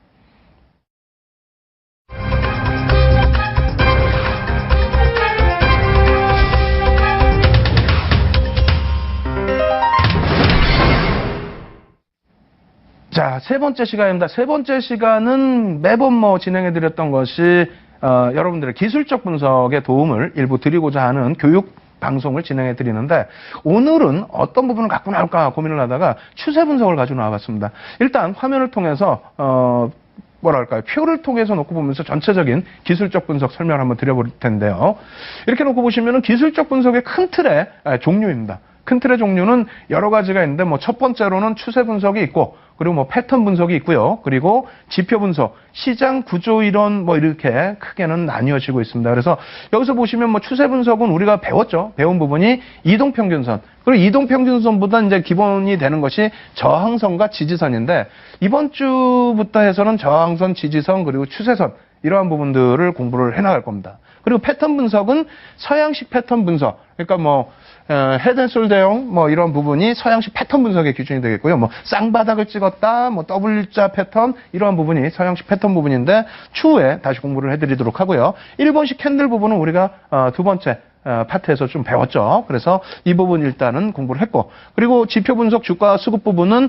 자, 세 번째 시간입니다. 세 번째 시간은 매번 진행해드렸던 것이 여러분들의 기술적 분석에 도움을 일부 드리고자 하는 교육 방송을 진행해 드리는데, 오늘은 어떤 부분을 갖고 나올까 고민을 하다가 추세 분석을 가지고 나와봤습니다. 일단 화면을 통해서 뭐랄까요, 표를 통해서 놓고 보면서 전체적인 기술적 분석 설명을 한번 드려볼 텐데요. 이렇게 놓고 보시면은 기술적 분석의 큰 틀의 종류입니다. 큰 틀의 종류는 여러 가지가 있는데, 첫 번째로는 추세 분석이 있고, 그리고 패턴 분석이 있고요. 그리고 지표 분석, 시장 구조 이론 이렇게 크게는 나뉘어지고 있습니다. 그래서 여기서 보시면 추세 분석은 우리가 배웠죠. 배운 부분이 이동평균선. 그리고 이동평균선보다 이제 기본이 되는 것이 저항선과 지지선인데, 이번 주부터 해서는 저항선, 지지선, 그리고 추세선, 이러한 부분들을 공부를 해나갈 겁니다. 그리고 패턴 분석은 서양식 패턴 분석. 그러니까 헤드앤숄더형 이런 부분이 서양식 패턴 분석의 기준이 되겠고요. 쌍바닥을 찍었다, W자 패턴, 이러한 부분이 서양식 패턴 부분인데, 추후에 다시 공부를 해드리도록 하고요. 일본식 캔들 부분은 우리가 두 번째 파트에서 좀 배웠죠. 그래서 이 부분 일단은 공부를 했고, 그리고 지표 분석 주가 수급 부분은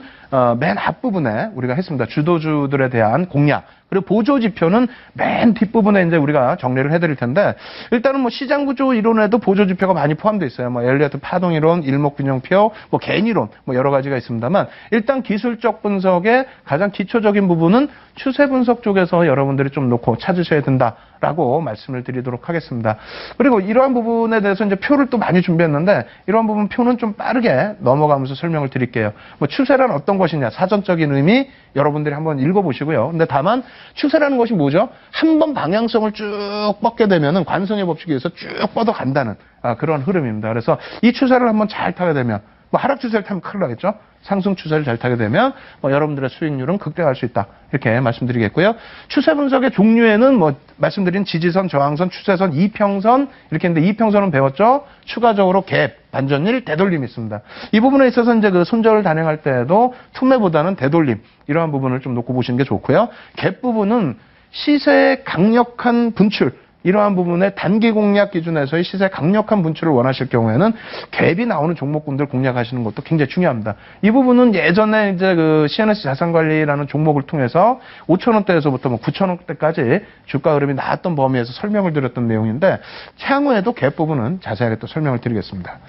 맨 앞부분에 우리가 했습니다. 주도주들에 대한 공략. 그리고 보조 지표는 맨 뒷부분에 이제 우리가 정리를 해드릴 텐데, 일단은 시장 구조 이론에도 보조 지표가 많이 포함되어 있어요. 엘리어트 파동 이론, 일목균형표, 개인 이론, 여러 가지가 있습니다만, 일단 기술적 분석의 가장 기초적인 부분은 추세 분석 쪽에서 여러분들이 좀 놓고 찾으셔야 된다라고 말씀을 드리도록 하겠습니다. 그리고 이러한 부분에 대해서 이제 표를 또 많이 준비했는데, 이러한 부분 표는 좀 빠르게 넘어가면서 설명을 드릴게요. 추세란 어떤 것이냐, 사전적인 의미 여러분들이 한번 읽어보시고요. 근데 다만 추세라는 것이 뭐죠? 한번 방향성을 쭉 뻗게 되면은 관성의 법칙에 의해서 쭉 뻗어간다는 그런 흐름입니다. 그래서 이 추세를 한번 잘 타게 되면, 하락 추세를 타면 큰일 나겠죠? 상승 추세를 잘 타게 되면 여러분들의 수익률은 극대화할 수 있다, 이렇게 말씀드리겠고요. 추세 분석의 종류에는 말씀드린 지지선, 저항선, 추세선, 이평선 이렇게 있는데, 이평선은 배웠죠? 추가적으로 갭, 반전일, 되돌림이 있습니다. 이 부분에 있어서 이제 손절을 단행할 때에도 투매보다는 되돌림, 이러한 부분을 좀 놓고 보시는 게 좋고요. 갭 부분은 시세의 강력한 분출, 이러한 부분의 단기 공략 기준에서의 시세 강력한 분출을 원하실 경우에는 갭이 나오는 종목군들 공략하시는 것도 굉장히 중요합니다. 이 부분은 예전에 이제 CNS 자산관리라는 종목을 통해서 5,000원대에서부터 9,000원대까지 주가 흐름이 나왔던 범위에서 설명을 드렸던 내용인데, 향후에도 갭 부분은 자세하게 또 설명을 드리겠습니다.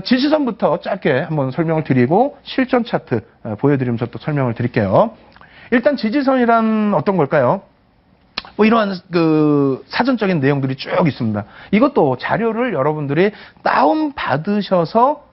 지지선부터 짧게 한번 설명을 드리고 실전 차트 보여드리면서 또 설명을 드릴게요. 일단 지지선이란 어떤 걸까요? 이러한 사전적인 내용들이 쭉 있습니다. 이것도 자료를 여러분들이 다운 받으셔서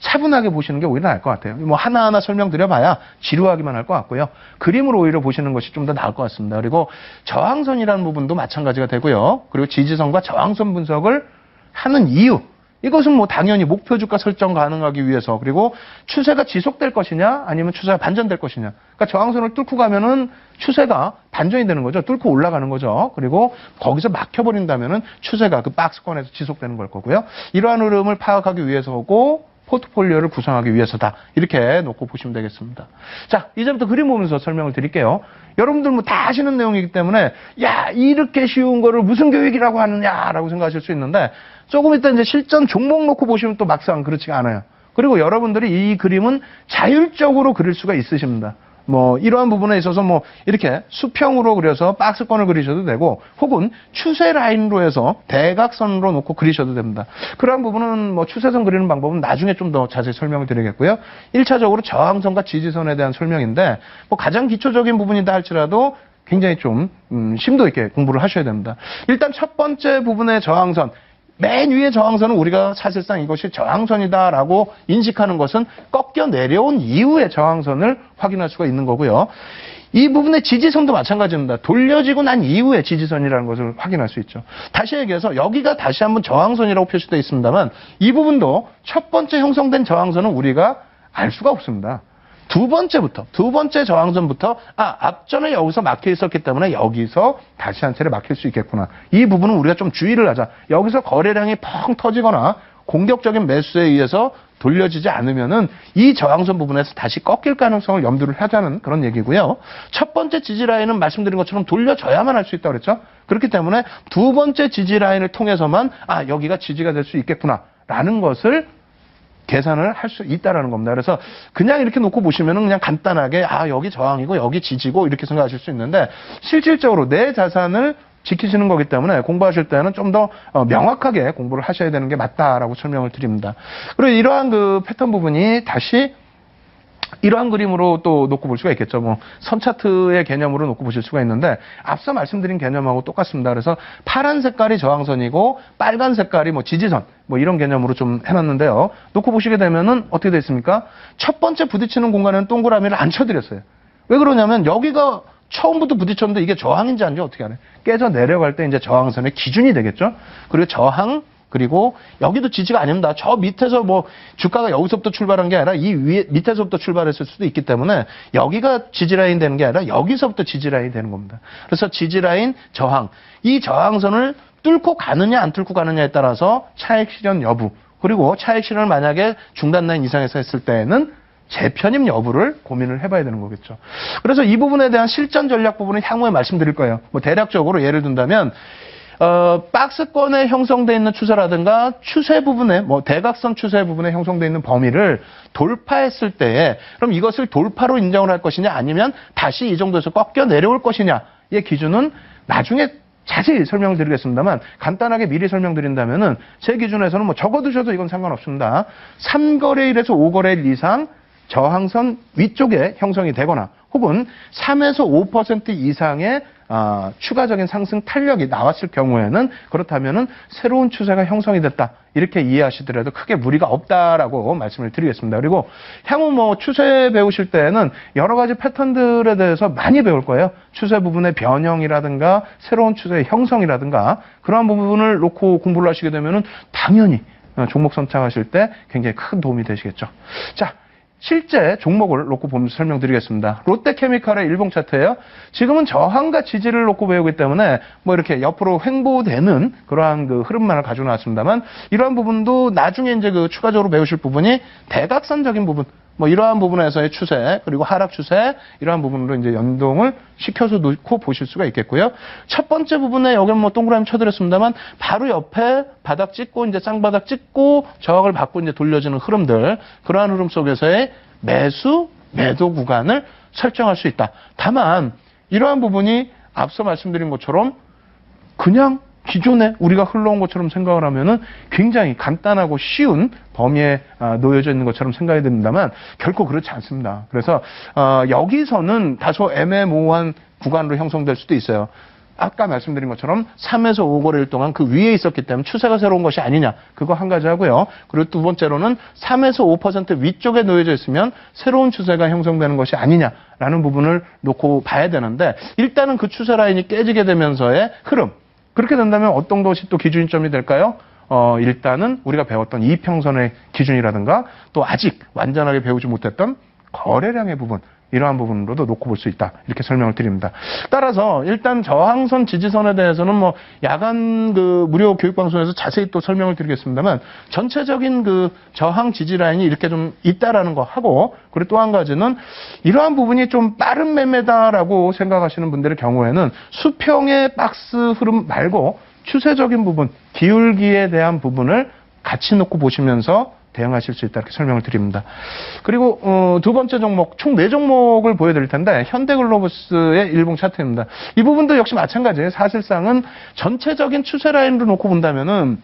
차분하게 보시는 게 오히려 나을 것 같아요. 뭐 하나하나 설명드려봐야 지루하기만 할 것 같고요. 그림으로 오히려 보시는 것이 좀 더 나을 것 같습니다. 그리고 저항선이라는 부분도 마찬가지가 되고요. 그리고 지지선과 저항선 분석을 하는 이유, 이것은 뭐 당연히 목표 주가 설정 가능하기 위해서, 그리고 추세가 지속될 것이냐 아니면 추세가 반전될 것이냐. 그러니까 저항선을 뚫고 가면은 추세가 반전이 되는 거죠. 뚫고 올라가는 거죠. 그리고 거기서 막혀버린다면은 추세가 그 박스권에서 지속되는 걸 거고요. 이러한 흐름을 파악하기 위해서고 포트폴리오를 구성하기 위해서다. 이렇게 놓고 보시면 되겠습니다. 자, 이제부터 그림 보면서 설명을 드릴게요. 여러분들 뭐 다 아시는 내용이기 때문에 야, 이렇게 쉬운 거를 무슨 교육이라고 하느냐라고 생각하실 수 있는데 조금 이따 이제 실전 종목 놓고 보시면 또 막상 그렇지가 않아요. 그리고 여러분들이 이 그림은 자율적으로 그릴 수가 있으십니다. 뭐 이러한 부분에 있어서 뭐 이렇게 수평으로 그려서 박스권을 그리셔도 되고, 혹은 추세 라인으로 해서 대각선으로 놓고 그리셔도 됩니다. 그러한 부분은 뭐 추세선 그리는 방법은 나중에 좀 더 자세히 설명을 드리겠고요. 1차적으로 저항선과 지지선에 대한 설명인데, 뭐 가장 기초적인 부분이다 할지라도 굉장히 좀 심도 있게 공부를 하셔야 됩니다. 일단 첫 번째 부분의 저항선, 맨 위의 저항선은 우리가 사실상 이것이 저항선이다라고 인식하는 것은 꺾여 내려온 이후의 저항선을 확인할 수가 있는 거고요. 이 부분의 지지선도 마찬가지입니다. 돌려지고 난 이후의 지지선이라는 것을 확인할 수 있죠. 다시 얘기해서 여기가 다시 한번 저항선이라고 표시되어 있습니다만, 이 부분도 첫 번째 형성된 저항선은 우리가 알 수가 없습니다. 두 번째 저항선부터 앞전에 여기서 막혀 있었기 때문에 여기서 다시 한 차례 막힐 수 있겠구나. 이 부분은 우리가 좀 주의를 하자. 여기서 거래량이 펑 터지거나 공격적인 매수에 의해서 돌려지지 않으면은 이 저항선 부분에서 다시 꺾일 가능성을 염두를 하자는 그런 얘기고요. 첫 번째 지지 라인은 말씀드린 것처럼 돌려져야만 할 수 있다고 그랬죠. 그렇기 때문에 두 번째 지지 라인을 통해서만 여기가 지지가 될 수 있겠구나라는 것을 계산을 할 수 있다라는 겁니다. 그래서 그냥 이렇게 놓고 보시면은 그냥 간단하게 여기 저항이고 여기 지지고 이렇게 생각하실 수 있는데, 실질적으로 내 자산을 지키시는 거기 때문에 공부하실 때는 좀 더 명확하게 공부를 하셔야 되는 게 맞다라고 설명을 드립니다. 그리고 이러한 그 패턴 부분이 다시 이러한 그림으로 또 놓고 볼 수가 있겠죠. 뭐 선 차트의 개념으로 놓고 보실 수가 있는데, 앞서 말씀드린 개념하고 똑같습니다. 그래서 파란 색깔이 저항선이고 빨간 색깔이 뭐 지지선, 뭐 이런 개념으로 좀 해놨는데요. 놓고 보시게 되면은 어떻게 됐습니까? 첫 번째 부딪히는 공간에는 동그라미를 안 쳐드렸어요. 왜 그러냐면 여기가 처음부터 부딪혔는데 이게 저항인지 아닌지 어떻게 알아요? 깨져 내려갈 때 이제 저항선의 기준이 되겠죠. 그리고 저항, 그리고 여기도 지지가 아닙니다. 저 밑에서 뭐 주가가 여기서부터 출발한 게 아니라 이 위에 밑에서부터 출발했을 수도 있기 때문에 여기가 지지라인 되는 게 아니라 여기서부터 지지라인이 되는 겁니다. 그래서 지지라인, 저항, 이 저항선을 뚫고 가느냐 안 뚫고 가느냐에 따라서 차익 실현 여부, 그리고 차익 실현을 만약에 중단 라인 이상에서 했을 때에는 재편입 여부를 고민을 해봐야 되는 거겠죠. 그래서 이 부분에 대한 실전 전략 부분은 향후에 말씀드릴 거예요. 뭐 대략적으로 예를 든다면 박스권에 형성되어 있는 추세라든가 추세 부분에 뭐 대각선 추세 부분에 형성되어 있는 범위를 돌파했을 때에 그럼 이것을 돌파로 인정을 할 것이냐 아니면 다시 이 정도에서 꺾여 내려올 것이냐의 기준은 나중에 자세히 설명을 드리겠습니다만, 간단하게 미리 설명드린다면은 제 기준에서는 뭐 적어두셔도 이건 상관없습니다. 3거래일에서 5거래일 이상 저항선 위쪽에 형성이 되거나 혹은 3에서 5% 이상의 추가적인 상승 탄력이 나왔을 경우에는, 그렇다면은 새로운 추세가 형성이 됐다, 이렇게 이해하시더라도 크게 무리가 없다라고 말씀을 드리겠습니다. 그리고 향후 뭐 추세 배우실 때는 여러 가지 패턴들에 대해서 많이 배울 거예요. 추세 부분의 변형이라든가 새로운 추세의 형성이라든가 그러한 부분을 놓고 공부를 하시게 되면은 당연히 종목 선택하실 때 굉장히 큰 도움이 되시겠죠. 자, 실제 종목을 놓고 보면서 설명드리겠습니다. 롯데케미칼의 일봉 차트예요. 지금은 저항과 지지를 놓고 배우기 때문에 뭐 이렇게 옆으로 횡보되는 그러한 그 흐름만을 가지고 나왔습니다만, 이러한 부분도 나중에 이제 그 추가적으로 배우실 부분이 대각선적인 부분, 뭐 이러한 부분에서의 추세, 그리고 하락 추세, 이러한 부분으로 이제 연동을 시켜서 놓고 보실 수가 있겠고요. 첫 번째 부분에 여기 뭐 동그라미 쳐드렸습니다만, 바로 옆에 바닥 찍고 이제 쌍바닥 찍고 저항을 받고 이제 돌려지는 흐름들, 그러한 흐름 속에서의 매수, 매도 구간을 설정할 수 있다. 다만 이러한 부분이 앞서 말씀드린 것처럼 그냥 기존에 우리가 흘러온 것처럼 생각을 하면은 굉장히 간단하고 쉬운 범위에 놓여져 있는 것처럼 생각이 듭니다만 결코 그렇지 않습니다. 그래서 여기서는 다소 애매모호한 구간으로 형성될 수도 있어요. 아까 말씀드린 것처럼 3에서 5거래일 동안 그 위에 있었기 때문에 추세가 새로운 것이 아니냐. 그거 한 가지 하고요. 그리고 두 번째로는 3에서 5% 위쪽에 놓여져 있으면 새로운 추세가 형성되는 것이 아니냐라는 부분을 놓고 봐야 되는데 일단은 그 추세 라인이 깨지게 되면서의 흐름. 그렇게 된다면 어떤 것이 또 기준점이 될까요? 일단은 우리가 배웠던 이평선의 기준이라든가 또 아직 완전하게 배우지 못했던 거래량의 부분. 이러한 부분으로도 놓고 볼 수 있다. 이렇게 설명을 드립니다. 따라서 일단 저항선 지지선에 대해서는 뭐 야간 그 무료 교육방송에서 자세히 또 설명을 드리겠습니다만 전체적인 그 저항 지지 라인이 이렇게 좀 있다라는 거 하고 그리고 또 한 가지는 이러한 부분이 좀 빠른 매매다라고 생각하시는 분들의 경우에는 수평의 박스 흐름 말고 추세적인 부분, 기울기에 대한 부분을 같이 놓고 보시면서 대응하실 수 있다 이렇게 설명을 드립니다. 그리고 두 번째 종목 총 4종목을 보여드릴 텐데 현대글로벌스의 일봉 차트입니다. 이 부분도 역시 마찬가지예요. 사실상은 전체적인 추세 라인으로 놓고 본다면은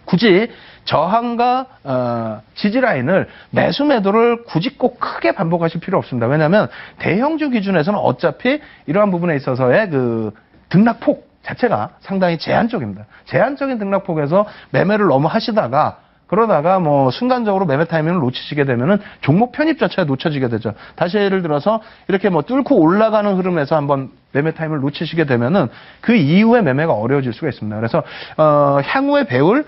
굳이 저항과 지지 라인을 매수 매도를 굳이 꼭 크게 반복하실 필요 없습니다. 왜냐하면 대형주 기준에서는 어차피 이러한 부분에 있어서의 그 등락폭 자체가 상당히 제한적입니다. 제한적인 등락폭에서 매매를 너무 하시다가 그러다가 뭐 순간적으로 매매 타이밍을 놓치시게 되면은 종목 편입 자체가 놓쳐지게 되죠. 다시 예를 들어서 이렇게 뭐 뚫고 올라가는 흐름에서 한번 매매 타이밍을 놓치시게 되면은 그 이후에 매매가 어려워질 수가 있습니다. 그래서 향후에 배울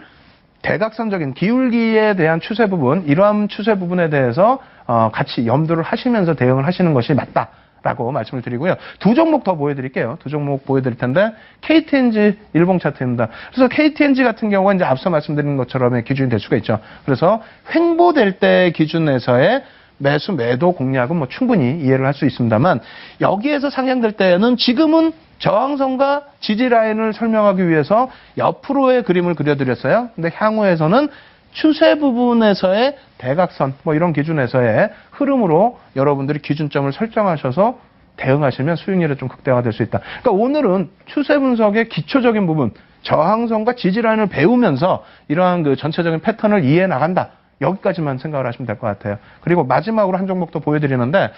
대각선적인 기울기에 대한 추세 부분, 이러한 추세 부분에 대해서 같이 염두를 하시면서 대응을 하시는 것이 맞다. 라고 말씀을 드리고요. 두 종목 더 보여드릴게요. 두 종목 보여드릴 텐데 KTNG 일봉 차트입니다. 그래서 KTNG 같은 경우가 이제 앞서 말씀드린 것처럼의 기준이 될 수가 있죠. 그래서 횡보될 때 기준에서의 매수 매도 공략은 뭐 충분히 이해를 할 수 있습니다만 여기에서 상향될 때는 지금은 저항선과 지지 라인을 설명하기 위해서 옆으로의 그림을 그려드렸어요. 근데 향후에서는 추세 부분에서의 대각선 뭐 이런 기준에서의 흐름으로 여러분들이 기준점을 설정하셔서 대응하시면 수익률이 좀 극대화될 수 있다. 그러니까 오늘은 추세 분석의 기초적인 부분, 저항선과 지지 라인을 배우면서 이러한 그 전체적인 패턴을 이해해 나간다. 여기까지만 생각을 하시면 될 것 같아요. 그리고 마지막으로 한 종목 더 보여드리는데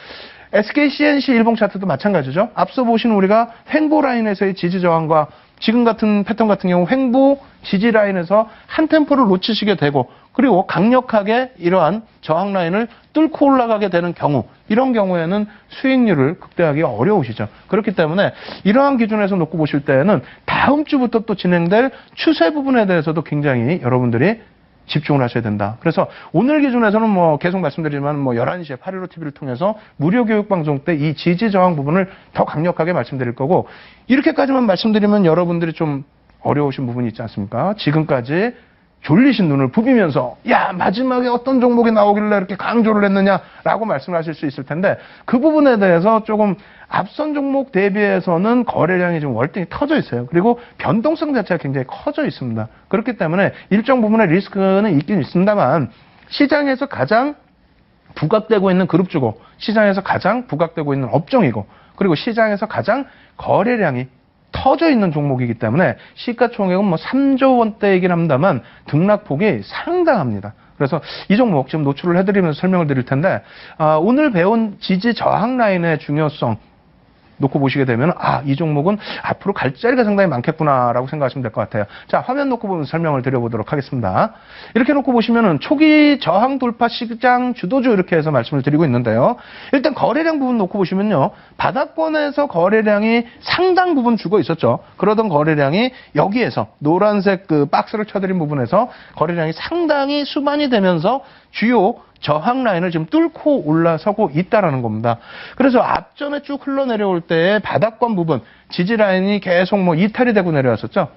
SKCNC 일봉 차트도 마찬가지죠. 앞서 보신 우리가 횡보 라인에서의 지지 저항과 지금 같은 패턴 같은 경우 횡보 지지 라인에서 한 템포를 놓치시게 되고 그리고 강력하게 이러한 저항 라인을 뚫고 올라가게 되는 경우 이런 경우에는 수익률을 극대화하기가 어려우시죠. 그렇기 때문에 이러한 기준에서 놓고 보실 때는 다음 주부터 또 진행될 추세 부분에 대해서도 굉장히 여러분들이 집중을 하셔야 된다. 그래서 오늘 기준에서는 뭐 계속 말씀드리지만 뭐 11시에 815TV를 통해서 무료 교육 방송 때 이 지지 저항 부분을 더 강력하게 말씀드릴 거고 이렇게까지만 말씀드리면 여러분들이 좀 어려우신 부분이 있지 않습니까? 지금까지 졸리신 눈을 부비면서 야 마지막에 어떤 종목이 나오길래 이렇게 강조를 했느냐라고 말씀하실 수 있을 텐데 그 부분에 대해서 조금 앞선 종목 대비해서는 거래량이 좀 월등히 터져 있어요. 그리고 변동성 자체가 굉장히 커져 있습니다. 그렇기 때문에 일정 부분의 리스크는 있긴 있습니다만 시장에서 가장 부각되고 있는 그룹주고 시장에서 가장 부각되고 있는 업종이고 그리고 시장에서 가장 거래량이 터져 있는 종목이기 때문에 시가총액은 뭐 3조 원대이긴 합니다만 등락폭이 상당합니다. 그래서 이 종목 지금 노출을 해드리면서 설명을 드릴 텐데 오늘 배운 지지 저항 라인의 중요성 놓고 보시게 되면 이 종목은 앞으로 갈 자리가 상당히 많겠구나라고 생각하시면 될 것 같아요. 자, 화면 놓고 보면 설명을 드려보도록 하겠습니다. 이렇게 놓고 보시면은 초기 저항 돌파 시장 주도주 이렇게 해서 말씀을 드리고 있는데요. 일단 거래량 부분 놓고 보시면요. 바닥권에서 거래량이 상당 부분 주고 있었죠. 그러던 거래량이 여기에서 노란색 그 박스를 쳐드린 부분에서 거래량이 상당히 수반이 되면서 주요 저항 라인을 지금 뚫고 올라서고 있다라는 겁니다. 그래서 앞전에 쭉 흘러내려올 때 바닥권 부분 지지 라인이 계속 뭐 이탈이 되고 내려왔었죠.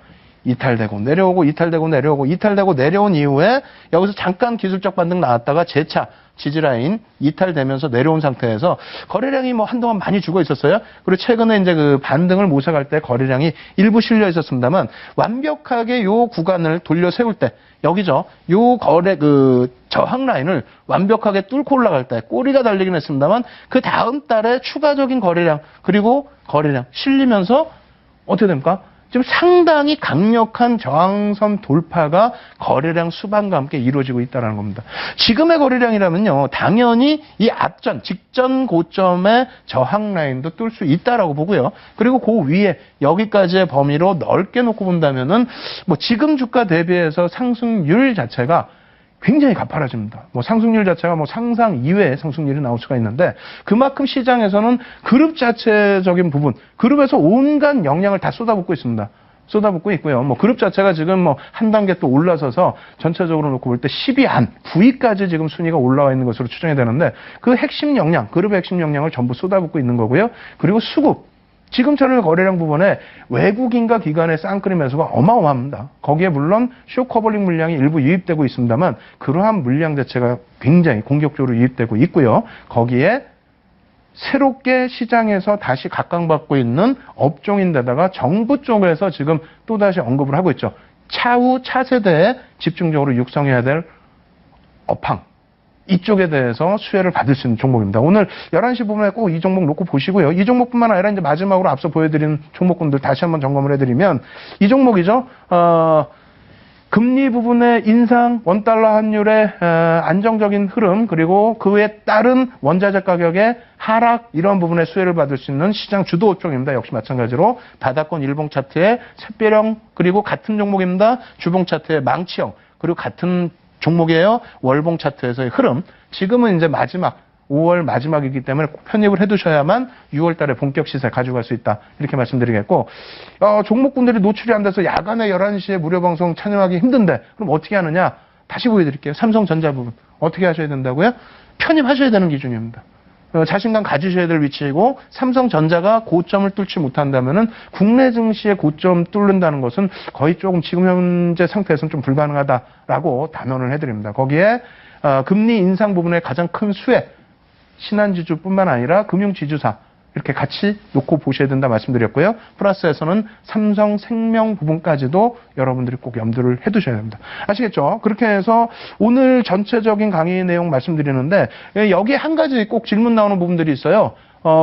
이탈되고 내려오고 이탈되고 내려오고 이탈되고 내려온 이후에 여기서 잠깐 기술적 반등 나왔다가 재차 지지라인 이탈되면서 내려온 상태에서 거래량이 뭐 한동안 많이 죽어 있었어요. 그리고 최근에 이제 그 반등을 모색할 때 거래량이 일부 실려 있었습니다만 완벽하게 요 구간을 돌려 세울 때 여기죠. 요 거래 그 저항 라인을 완벽하게 뚫고 올라갈 때 꼬리가 달리긴 했습니다만 그 다음 달에 추가적인 거래량 그리고 거래량 실리면서 어떻게 됩니까? 지금 상당히 강력한 저항선 돌파가 거래량 수반과 함께 이루어지고 있다는 겁니다. 지금의 거래량이라면요, 당연히 이 앞전, 직전 고점의 저항 라인도 뚫을 수 있다라고 보고요. 그리고 그 위에 여기까지의 범위로 넓게 놓고 본다면은 뭐 지금 주가 대비해서 상승률 자체가 굉장히 가파라집니다. 뭐 상승률 자체가 뭐 상상 이외의 상승률이 나올 수가 있는데 그만큼 시장에서는 그룹 자체적인 부분, 그룹에서 온갖 역량을 다 쏟아붓고 있습니다. 쏟아붓고 있고요. 뭐 그룹 자체가 지금 뭐 한 단계 또 올라서서 전체적으로 놓고 볼 때 10위 안, 9위까지 지금 순위가 올라와 있는 것으로 추정이 되는데 그 핵심 역량, 그룹의 핵심 역량을 전부 쏟아붓고 있는 거고요. 그리고 수급. 지금처럼 거래량 부분에 외국인과 기관의 쌍끌이 매수가 어마어마합니다. 거기에 물론 쇼커버링 물량이 일부 유입되고 있습니다만 그러한 물량 자체가 굉장히 공격적으로 유입되고 있고요. 거기에 새롭게 시장에서 다시 각광받고 있는 업종인데다가 정부 쪽에서 지금 또다시 언급을 하고 있죠. 차후 차세대에 집중적으로 육성해야 될 업황. 이쪽에 대해서 수혜를 받을 수 있는 종목입니다. 오늘 11시 부분에 꼭 이 종목 놓고 보시고요. 이 종목뿐만 아니라 이제 마지막으로 앞서 보여드린 종목군들 다시 한번 점검을 해드리면 이 종목이죠. 금리 부분의 인상, 원달러 환율의 안정적인 흐름, 그리고 그에 따른 원자재 가격의 하락, 이런 부분에 수혜를 받을 수 있는 시장 주도 업종입니다. 역시 마찬가지로 바닥권 일봉 차트의 샛별형, 그리고 같은 종목입니다. 주봉 차트의 망치형, 그리고 같은 종목이에요. 월봉 차트에서의 흐름. 지금은 이제 마지막 5월 마지막이기 때문에 꼭 편입을 해두셔야만 6월 달에 본격 시세 가져갈 수 있다. 이렇게 말씀드리겠고, 종목군들이 노출이 안 돼서 야간에 11시에 무료 방송 참여하기 힘든데 그럼 어떻게 하느냐? 다시 보여드릴게요. 삼성전자 부분. 어떻게 하셔야 된다고요? 편입하셔야 되는 기준입니다. 자신감 가지셔야 될 위치이고, 삼성전자가 고점을 뚫지 못한다면은 국내 증시의 고점 뚫는다는 것은 거의 조금 지금 현재 상태에서는 좀 불가능하다라고 단언을 해드립니다. 거기에 금리 인상 부분의 가장 큰 수혜, 신한지주뿐만 아니라 금융지주사 이렇게 같이 놓고 보셔야 된다 말씀드렸고요. 플러스에서는 삼성생명 부분까지도 여러분들이 꼭 염두를 해두셔야 됩니다. 아시겠죠? 그렇게 해서 오늘 전체적인 강의 내용 말씀드리는데 여기에 한 가지 꼭 질문 나오는 부분들이 있어요.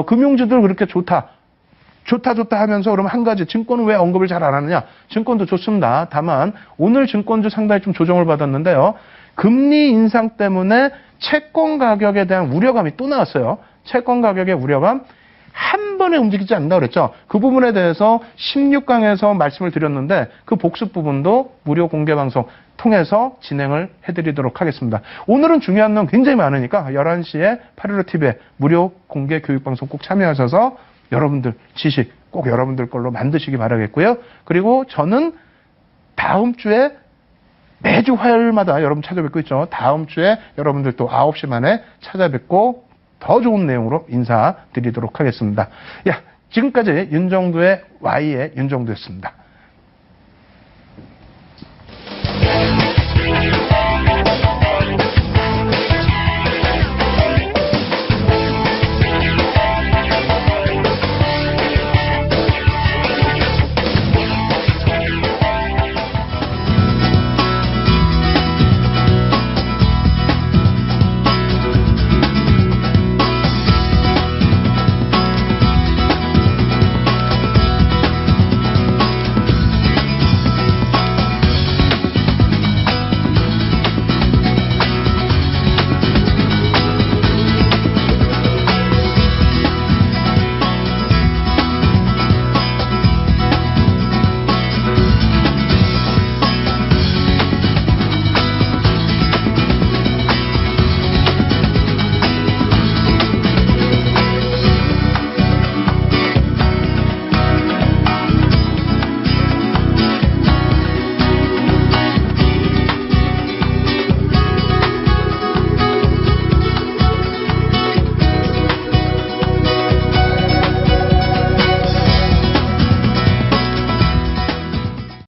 금융주들 그렇게 좋다 하면서 그러면 한 가지, 증권은 왜 언급을 잘 안 하느냐? 증권도 좋습니다. 다만 오늘 증권주 상당히 좀 조정을 받았는데요. 금리 인상 때문에 채권 가격에 대한 우려감이 또 나왔어요. 채권 가격의 우려감. 한 번에 움직이지 않는다 그랬죠. 그 부분에 대해서 16강에서 말씀을 드렸는데 그 복습 부분도 무료 공개 방송 통해서 진행을 해드리도록 하겠습니다. 오늘은 중요한 내용 굉장히 많으니까 11시에 815TV에 무료 공개 교육 방송 꼭 참여하셔서 여러분들 지식 꼭 여러분들 걸로 만드시기 바라겠고요. 그리고 저는 다음 주에 매주 화요일마다 여러분 찾아뵙고 있죠. 다음 주에 여러분들 또 9시 만에 찾아뵙고 더 좋은 내용으로 인사드리도록 하겠습니다. 지금까지 윤정두의 Y의 윤정두였습니다.